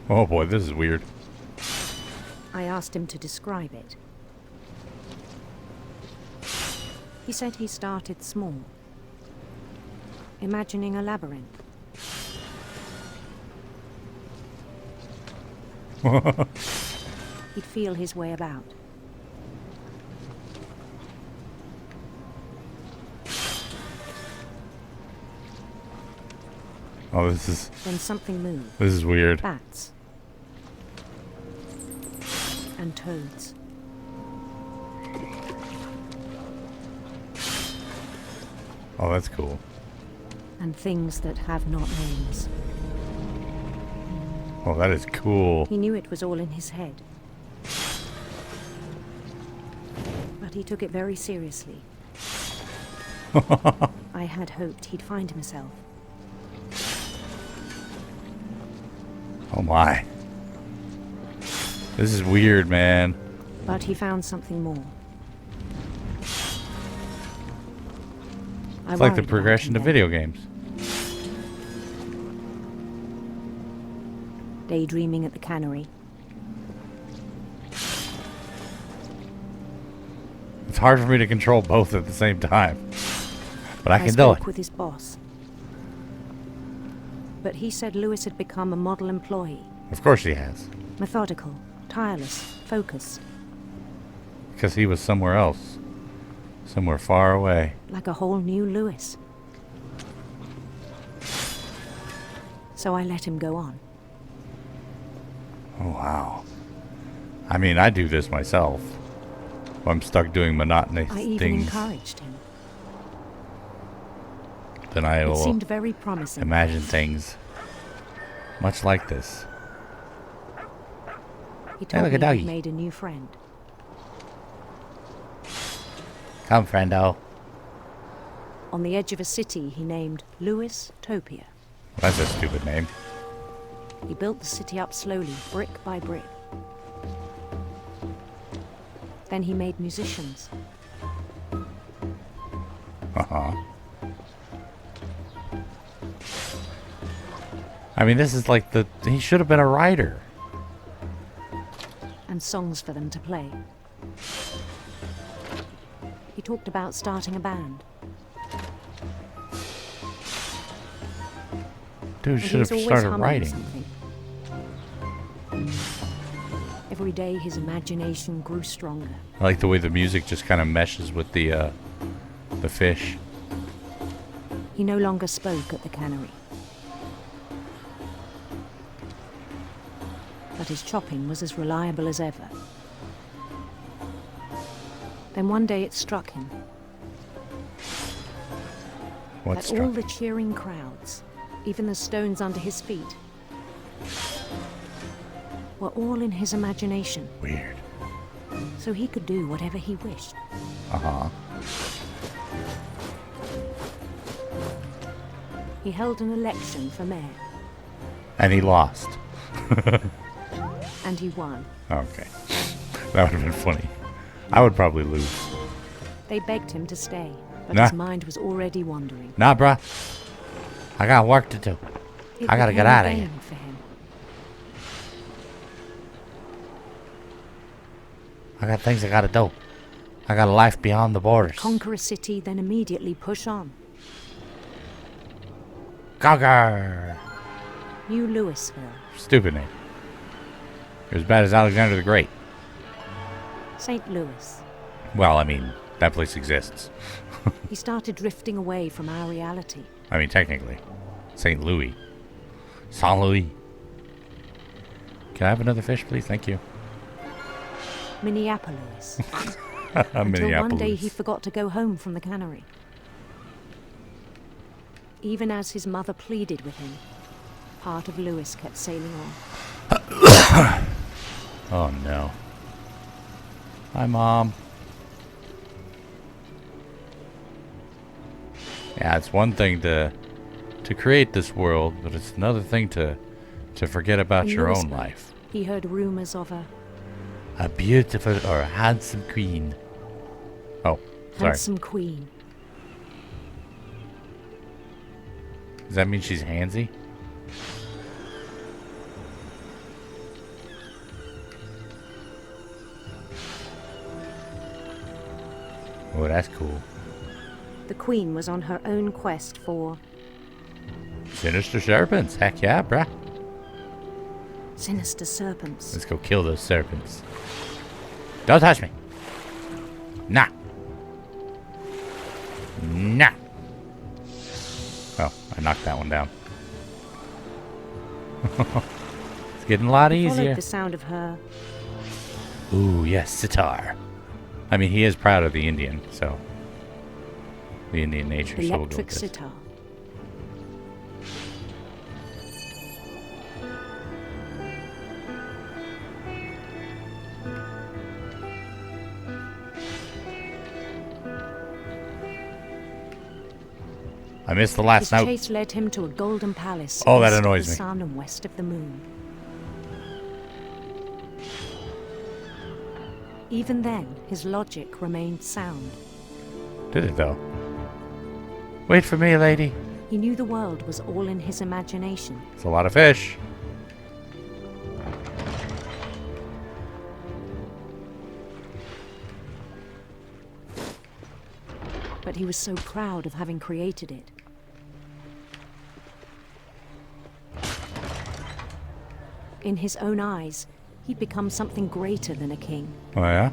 Oh, boy, this is weird. I asked him to describe it. He said he started small, imagining a labyrinth. He'd feel his way about. Oh, this is... Then something moved. This is weird. Bats. And toads. Oh, that's cool. And things that have not names. Oh, that is cool. He knew it was all in his head. But he took it very seriously. I had hoped he'd find himself. Oh, my. This is weird, man. But he found something more. It's like the progression to video games. Daydreaming at the cannery. It's hard for me to control both at the same time. But I can do spoke it. with his boss. But he said Lewis had become a model employee. Of course he has. Methodical, tireless, focused. Because he was somewhere else. Somewhere far away. Like a whole new Lewis. So I let him go on. Oh, wow. I mean, I do this myself. I'm stuck doing monotonous I even things. encouraged him. Then I It will seemed very promising. imagine things much like this. He told look, a me doggy. he'd made a new friend. Come, friendo. On the edge of a city he named Lewis Topia. That's a stupid name. He built the city up slowly, brick by brick. Then he made musicians. Uh-huh. I mean, this is like he should have been a writer. And songs for them to play. He talked about starting a band. Dude And should he was have always started humming writing. something. Every day his imagination grew stronger. I like the way the music just kind of meshes with the fish. He no longer spoke at the cannery. But his chopping was as reliable as ever. Then one day it struck him What that struck all the cheering crowds, even the stones under his feet, were all in his imagination. Weird. So he could do whatever he wished. Uh-huh. He held an election for mayor. And he lost. And he won. Okay. That would have been funny. I would probably lose. They begged him to stay, but Nah. his mind was already wandering. Nah, bruh. I got work to do. It I gotta get became out of vain here. for him. I got things I gotta do. I got a life beyond the borders. Conquer a city, then immediately push on. Conquer! New Louisville. Stupid name. You're as bad as Alexander the Great. St. Louis. Well, I mean, that place exists. He started drifting away from our reality. I mean, technically. St. Louis. Saint Louis. Can I have another fish, please? Thank you. Minneapolis. Until Minneapolis. one day he forgot to go home from the cannery. Even as his mother pleaded with him, part of Lewis kept sailing on. Oh, no. Hi, Mom. Yeah, it's one thing to create this world, but it's another thing to forget about In your own Louisville, life. He heard rumors of A beautiful or handsome queen. Oh, sorry. handsome queen. Does that mean she's handsy? Oh, that's cool. The queen was on her own quest for Sinister serpents. Heck yeah, bruh. sinister serpents. Let's go kill those serpents. Don't touch me. Nah. Nah. Oh, I knocked that one down. It's getting a lot He easier. followed the sound of her Ooh, yes, sitar. I mean, he is proud of the Indian, so the Indian nature. So we'll go electric with this. sitar. I missed the last His note. chase led him to a golden palace Oh, that east of annoys the me. sun and west of the moon. Even then, his logic remained sound. Did it though? Wait for me, lady. He knew the world was all in his imagination. It's a lot of fish. But he was so proud of having created it. In his own eyes, he'd become something greater than a king. Oh, yeah?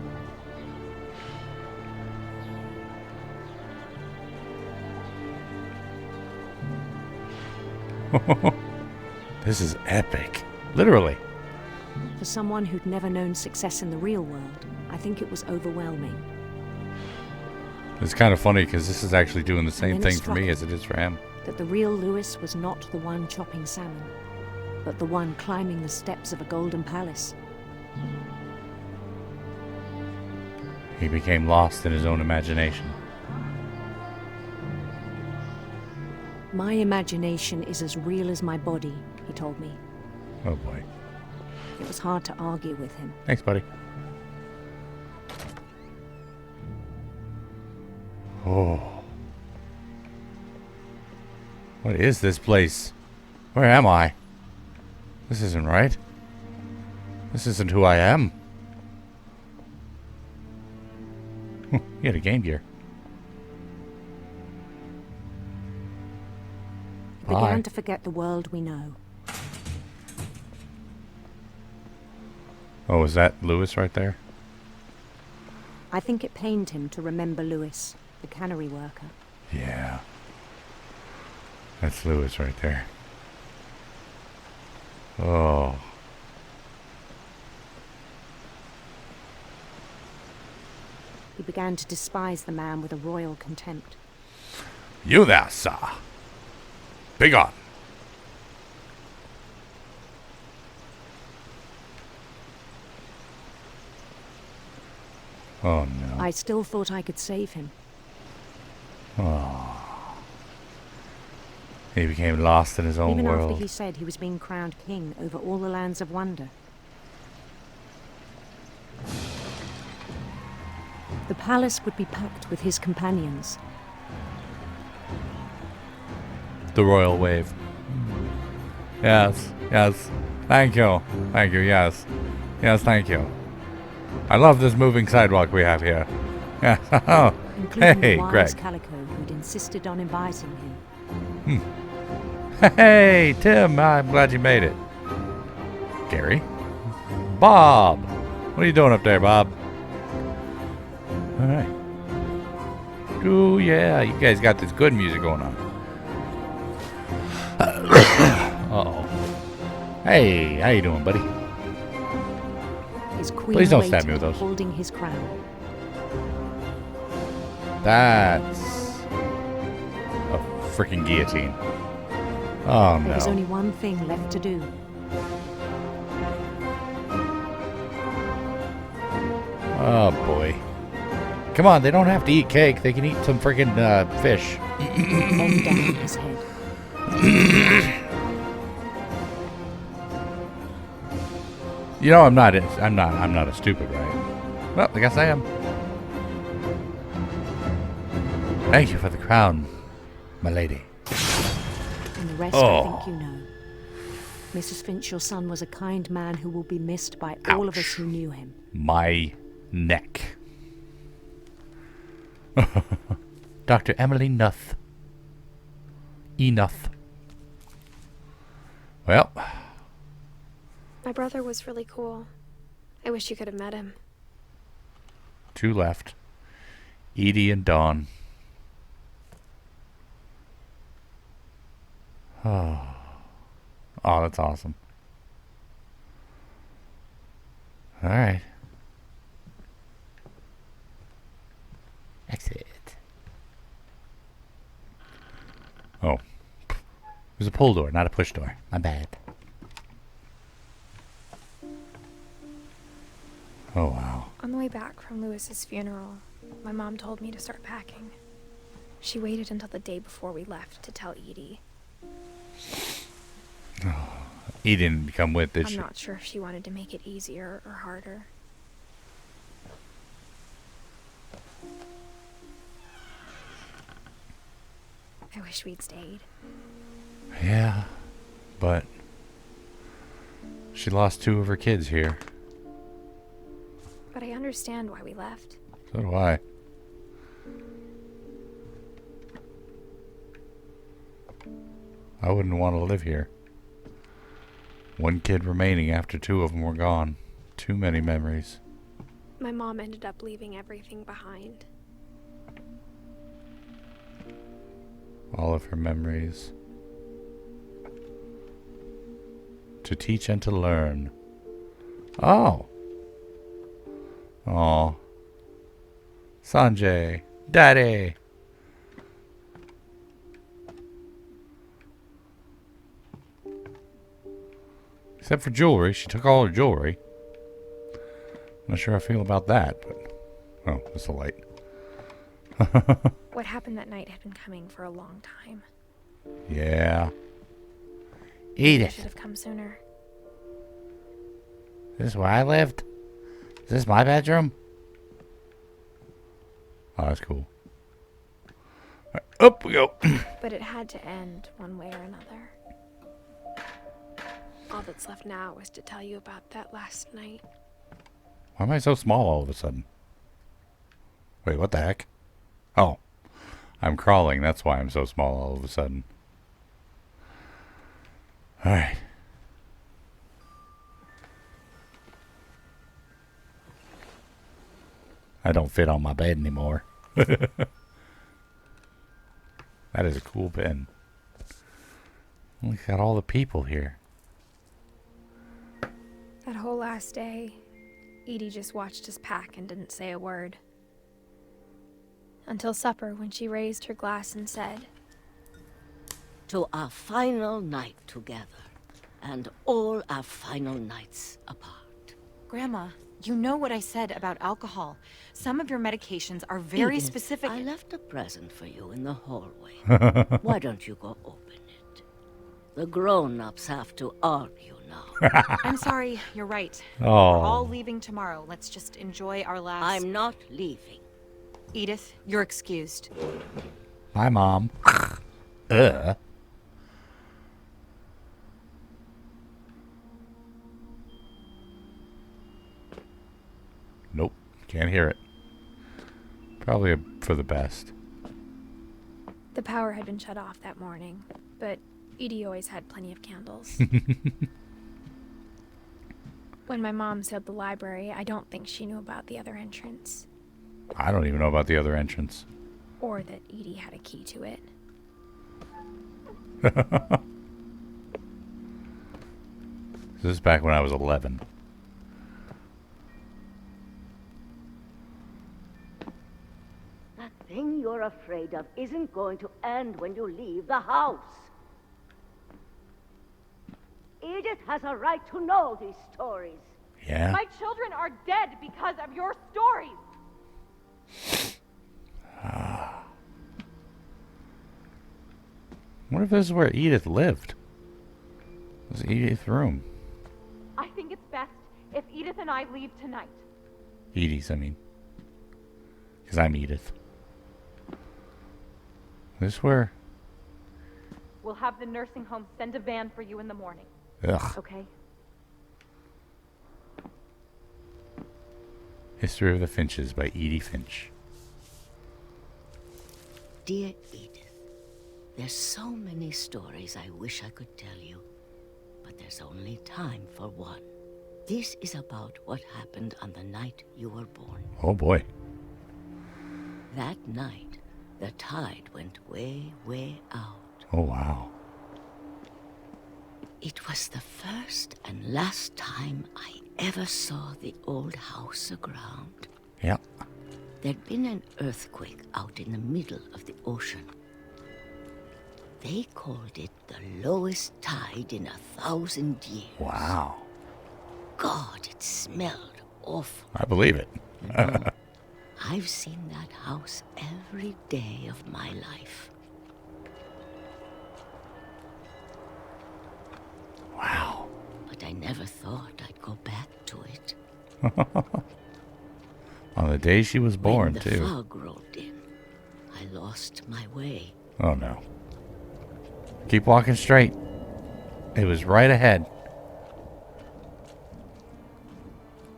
This is epic. Literally. For someone who'd never known success in the real world, I think it was overwhelming. It's kind of funny because this is actually doing the same And then it thing for me struck as it is for him. That the real Lewis was not the one chopping salmon, but the one climbing the steps of a golden palace. He became lost in his own imagination. My imagination is as real as my body, he told me. Oh boy. It was hard to argue with him. Thanks, buddy. Oh. What is this place? Where am I? This isn't right. This isn't who I am. He had a Game Gear. He began to forget the world we know. Oh, is that Lewis right there? I think it pained him to remember Lewis, the cannery worker. Yeah. That's Lewis right there. Oh. He began to despise the man with a royal contempt. You there, sir. Begone. Oh, no. I still thought I could save him. Oh. He became lost in his own Even world. after he said he was being crowned king over all the lands of wonder. The palace would be packed with his companions. The royal wave. Yes, yes. Thank you. Thank you, yes. Yes, thank you. I love this moving sidewalk we have here. Yeah. Oh. Including Hey, the wise Greg. Calico who'd insisted on inviting him. Hey, Tim, I'm glad you made it. Gary? Bob! What are you doing up there, Bob? Alright. Ooh, yeah, you guys got this good music going on. Uh-oh. Hey, how you doing, buddy? His queen Please don't stab me waited, with those. holding his crown. That's a freaking guillotine. Oh, There was no. only one thing left to do. Oh, boy. Come on, they don't have to eat cake. They can eat some freaking fish. Bend down his head. You know, I'm not a stupid, right? Well, I guess I am. Thank you for the crown, my lady. And the rest I think you know. Mrs. Finch, your son was a kind man who will be missed by all of us who knew him. My neck. Dr. Emily Nuth. Enough. Well. My brother was really cool. I wish you could have met him. 2 left. Edie and Dawn. Oh, that's awesome. All right. Exit. Oh. It was a pull door, not a push door. My bad. Oh, wow. On the way back from Lewis's funeral, my mom told me to start packing. She waited until the day before we left to tell Edie. He didn't come with, did I'm she? not sure if she wanted to make it easier or harder. wish we'd stayed. Yeah, but she lost 2 of her kids here. But I understand why we left. So do I. I wouldn't want to live here. 1 kid remaining after 2 of them were gone. Too many memories. My mom ended up leaving everything behind. All of her memories. To teach and to learn. Oh. Oh. Sanjay. Daddy. Except for jewelry. She took all her jewelry. Not sure how I feel about that, but... Oh, it's a light. What happened that night had been coming for a long time. Yeah. Edith. I should have come sooner. Is this where I lived? Is this my bedroom? Oh, that's cool. Right, up we go. But it had to end one way or another. All that's left now is to tell you about that last night. Why am I so small all of a sudden? Wait, what the heck? Oh. I'm crawling. That's why I'm so small all of a sudden. Alright. I don't fit on my bed anymore. That is a cool pen. Look at all the people here. That whole last day, Edie just watched us pack and didn't say a word. Until supper, when she raised her glass and said, "To our final night together, and all our final nights apart." Grandma, you know what I said about alcohol. Some of your medications are very Edith, specific. I left a present for you in the hallway. Why don't you go open it? The grown-ups have to argue now. I'm sorry, you're right. Oh. We're all leaving tomorrow. Let's just enjoy our last... I'm not leaving. Edith, you're excused. Hi, Mom. Ugh. Nope. Can't hear it. Probably for the best. the power had been shut off that morning, but Edie always had plenty of candles. When my mom sealed the library, I don't think she knew about the other entrance. I don't even know about the other entrance. Or that Edie had a key to it. This is back when I was 11. That thing you're afraid of isn't going to end when you leave the house. Edith has a right to know these stories. Yeah? My children are dead because of your stories. What if this is where Edith lived? This is Edith's room. I think it's best if Edith and I leave tonight. Edie's, I mean. Because I'm Edith. This is where... We'll have the nursing home send a van for you in the morning. Ugh. Okay? History of the Finches by Edith Finch. Dear Edith, there's so many stories I wish I could tell you, but there's only time for one. This is about what happened on the night you were born. Oh boy. That night, the tide went way, way out. Oh wow. It was the first and last time I ever saw the old house aground. Yep. There'd been an earthquake out in the middle of the ocean. They called it the lowest tide in 1,000 years. Wow. God, it smelled awful. I believe it. You know, I've seen that house every day of my life. Wow. But I never thought I'd go back to it. On the day she was born, when the too. fog rolled in, I lost my way. Oh, no. Keep walking straight. It was right ahead.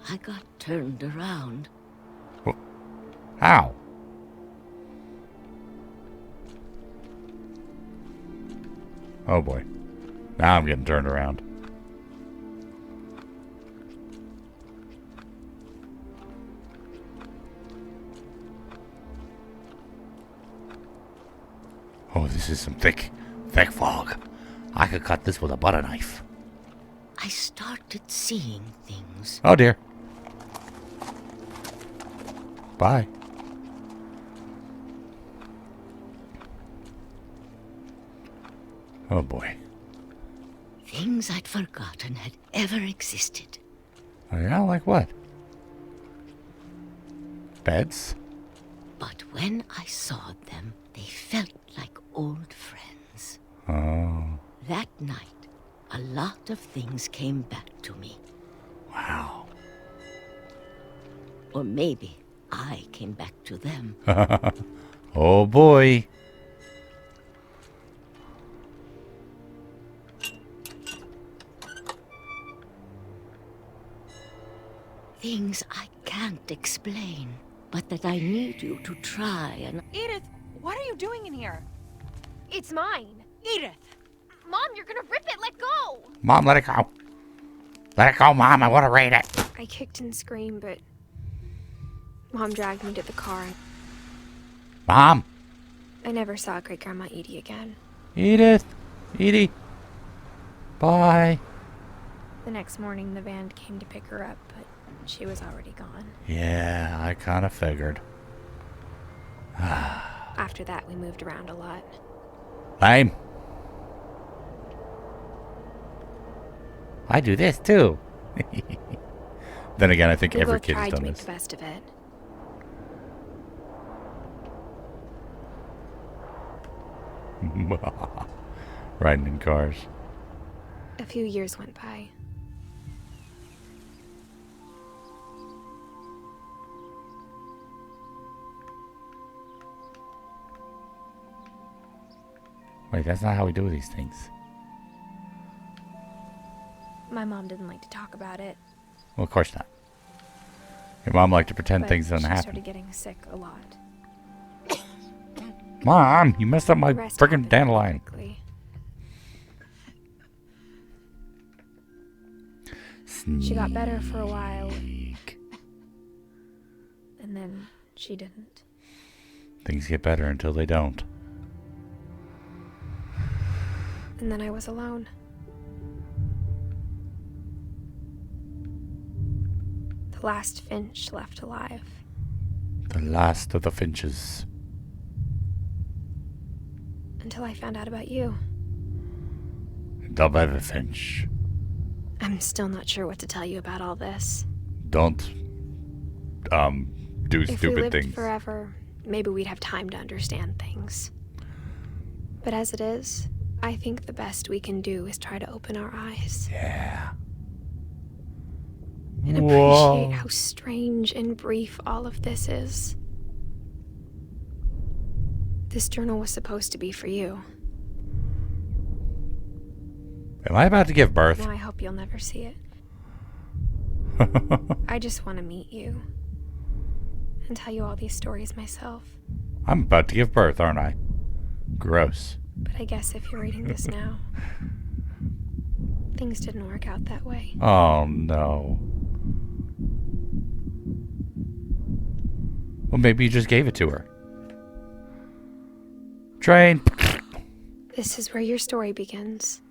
I got turned around. How? Oh boy. Now I'm getting turned around. Oh, this is some thick fog. I could cut this with a butter knife. I started seeing things. Oh dear. Bye. Oh boy. Things I'd forgotten had ever existed. Oh yeah, like what? Beds? But when I saw them, they felt like old friends. Oh. That night, a lot of things came back to me. Wow. Or maybe I came back to them. Oh boy. Things I can't explain, but that I need you to try and... Edith, what are you doing in here? It's mine. Edith! Mom, you're gonna rip it. Let go. Mom, let it go. Let it go, Mom. I want to read it. I kicked and screamed, but Mom dragged me to the car. Mom. I never saw Great Grandma Edie again. Edith. Edie. Bye. The next morning, the van came to pick her up, but she was already gone. Yeah, I kind of figured. After that, we moved around a lot. Lame. I do this too. Then again, I think We every both kid has tried to done make this. the best of it. Riding in cars. A few years went by. Wait, that's not how we do these things. My mom didn't like to talk about it. Well, of course not. Your mom liked to pretend but things don't she happen. started getting sick a lot. Mom, you messed up my The rest freaking happened dandelion. quickly. She got better for a while. And then she didn't. Things get better until they don't. And then I was alone. The last Finch left alive. The last of the Finches. Until I found out about you. The baby Finch. I'm still not sure what to tell you about all this. Don't, do If we stupid lived things. forever, maybe we'd have time to understand things. But as it is, I think the best we can do is try to open our eyes. Yeah. And Whoa. appreciate how strange and brief all of this is. This journal was supposed to be for you. Am I about to give birth? Now I hope you'll never see it. I just want to meet you. And tell you all these stories myself. I'm about to give birth, aren't I? Gross. But I guess if you're reading this now, things didn't work out that way. Oh, no. Well, maybe you just gave it to her. Train. This is where your story begins.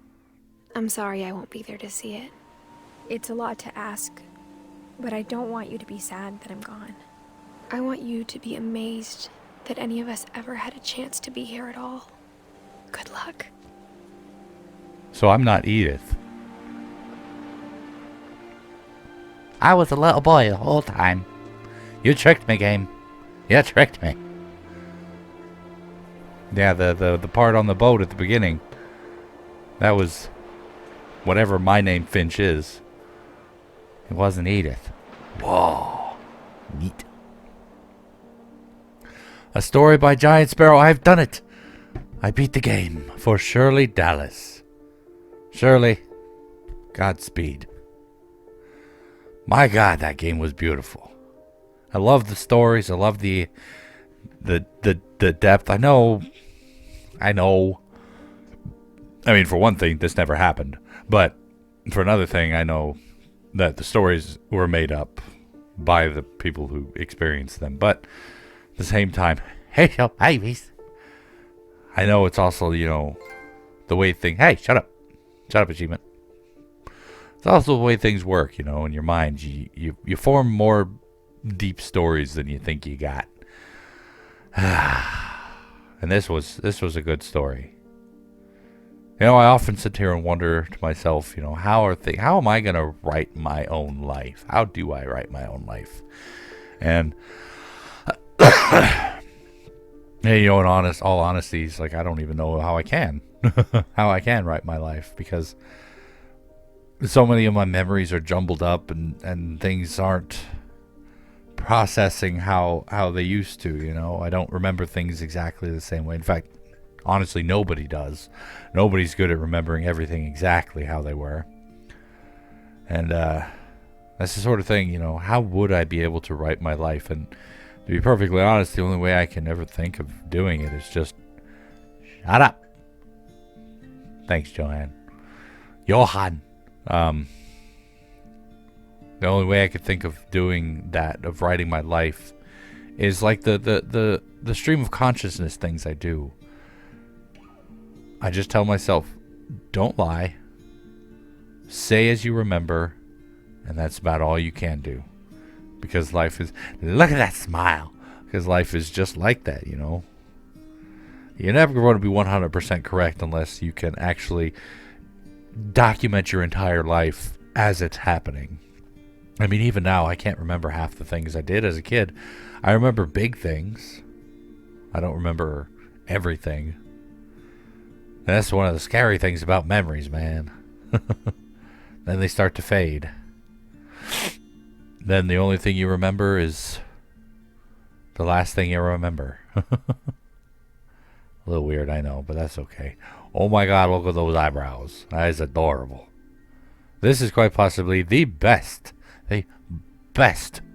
I'm sorry I won't be there to see it. It's a lot to ask, but I don't want you to be sad that I'm gone. I want you to be amazed that any of us ever had a chance to be here at all. Good luck. So I'm not Edith. I was a little boy the whole time. You tricked me, game. You tricked me. Yeah, the part on the boat at the beginning. That was whatever my name Finch is. It wasn't Edith. Whoa. Neat. A story by Giant Sparrow. I've done it. I beat the game for Shirley Dallas. Shirley, Godspeed. My God, that game was beautiful. I love the stories. I love the depth. I know. I mean, for one thing, this never happened. But for another thing, I know that the stories were made up by the people who experienced them. But at the same time, hey, yo, babies. I know it's also, the way things... Hey, shut up. Shut up, achievement. It's also the way things work, in your mind. You form more deep stories than you think you got. And this was a good story. I often sit here and wonder to myself, how am I going to write my own life? How do I write my own life? And hey, in all honesty, it's like I don't even know how I can write my life, because so many of my memories are jumbled up and things aren't processing how they used to. I don't remember things exactly the same way. In fact, honestly, nobody does. Nobody's good at remembering everything exactly how they were. And that's the sort of thing, how would I be able to write my life? And to be perfectly honest, the only way I can ever think of doing it is just shut up. Thanks, Johan. The only way I could think of doing that, of writing my life, is like the stream of consciousness things I do. I just tell myself, don't lie. Say as you remember, and that's about all you can do. Because life is... Look at that smile! Because life is just like that, You're never going to be 100% correct unless you can actually document your entire life as it's happening. I mean, even now, I can't remember half the things I did as a kid. I remember big things. I don't remember everything. And that's one of the scary things about memories, man. Then they start to fade. Then the only thing you remember is the last thing you remember. A little weird, I know, but that's okay. Oh my God, look at those eyebrows. That is adorable. This is quite possibly the best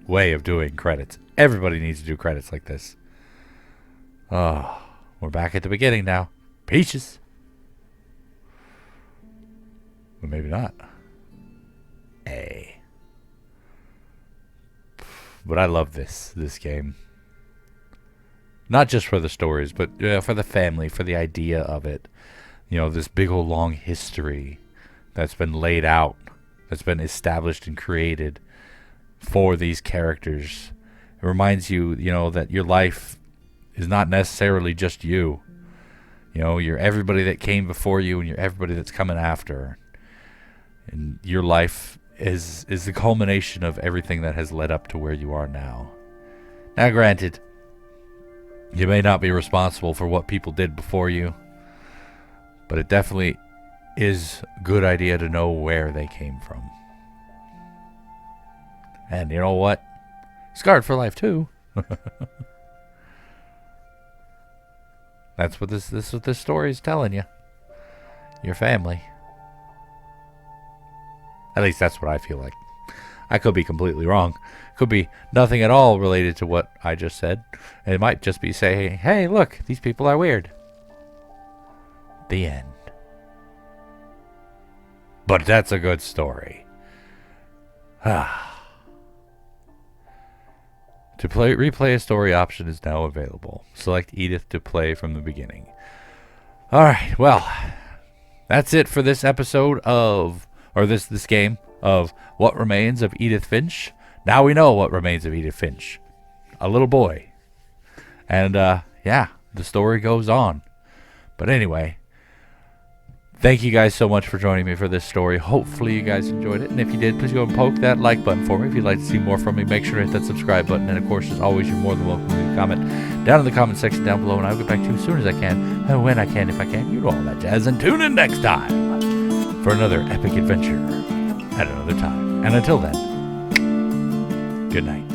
way of doing credits. Everybody needs to do credits like this. Oh, we're back at the beginning now. Peaches. But maybe not. Hey. But I love this game. Not just for the stories, but for the family, for the idea of it. This big old long history that's been laid out, that's been established and created for these characters. It reminds you, that your life is not necessarily just you. You're everybody that came before you, and you're everybody that's coming after. And your life is the culmination of everything that has led up to where you are now. Now, granted, you may not be responsible for what people did before you, but it definitely is a good idea to know where they came from. And you know what? Scarred for life too. That's what this story is telling you. Your family. At least that's what I feel like. I could be completely wrong. Could be nothing at all related to what I just said. It might just be saying, hey, look, these people are weird. The end. But that's a good story. To replay a story option is now available. Select Edith to play from the beginning. Alright, well, that's it for this episode of, or this game of What Remains of Edith Finch. Now we know what remains of Edith Finch. A little boy. And, yeah, the story goes on. But anyway, thank you guys so much for joining me for this story. Hopefully you guys enjoyed it. And if you did, please go and poke that like button for me. If you'd like to see more from me, make sure to hit that subscribe button. And of course, as always, you're more than welcome to leave a comment down in the comment section down below. And I'll get back to you as soon as I can. And when I can, if I can. You know all that jazz. And tune in next time for another epic adventure at another time. And until then, good night.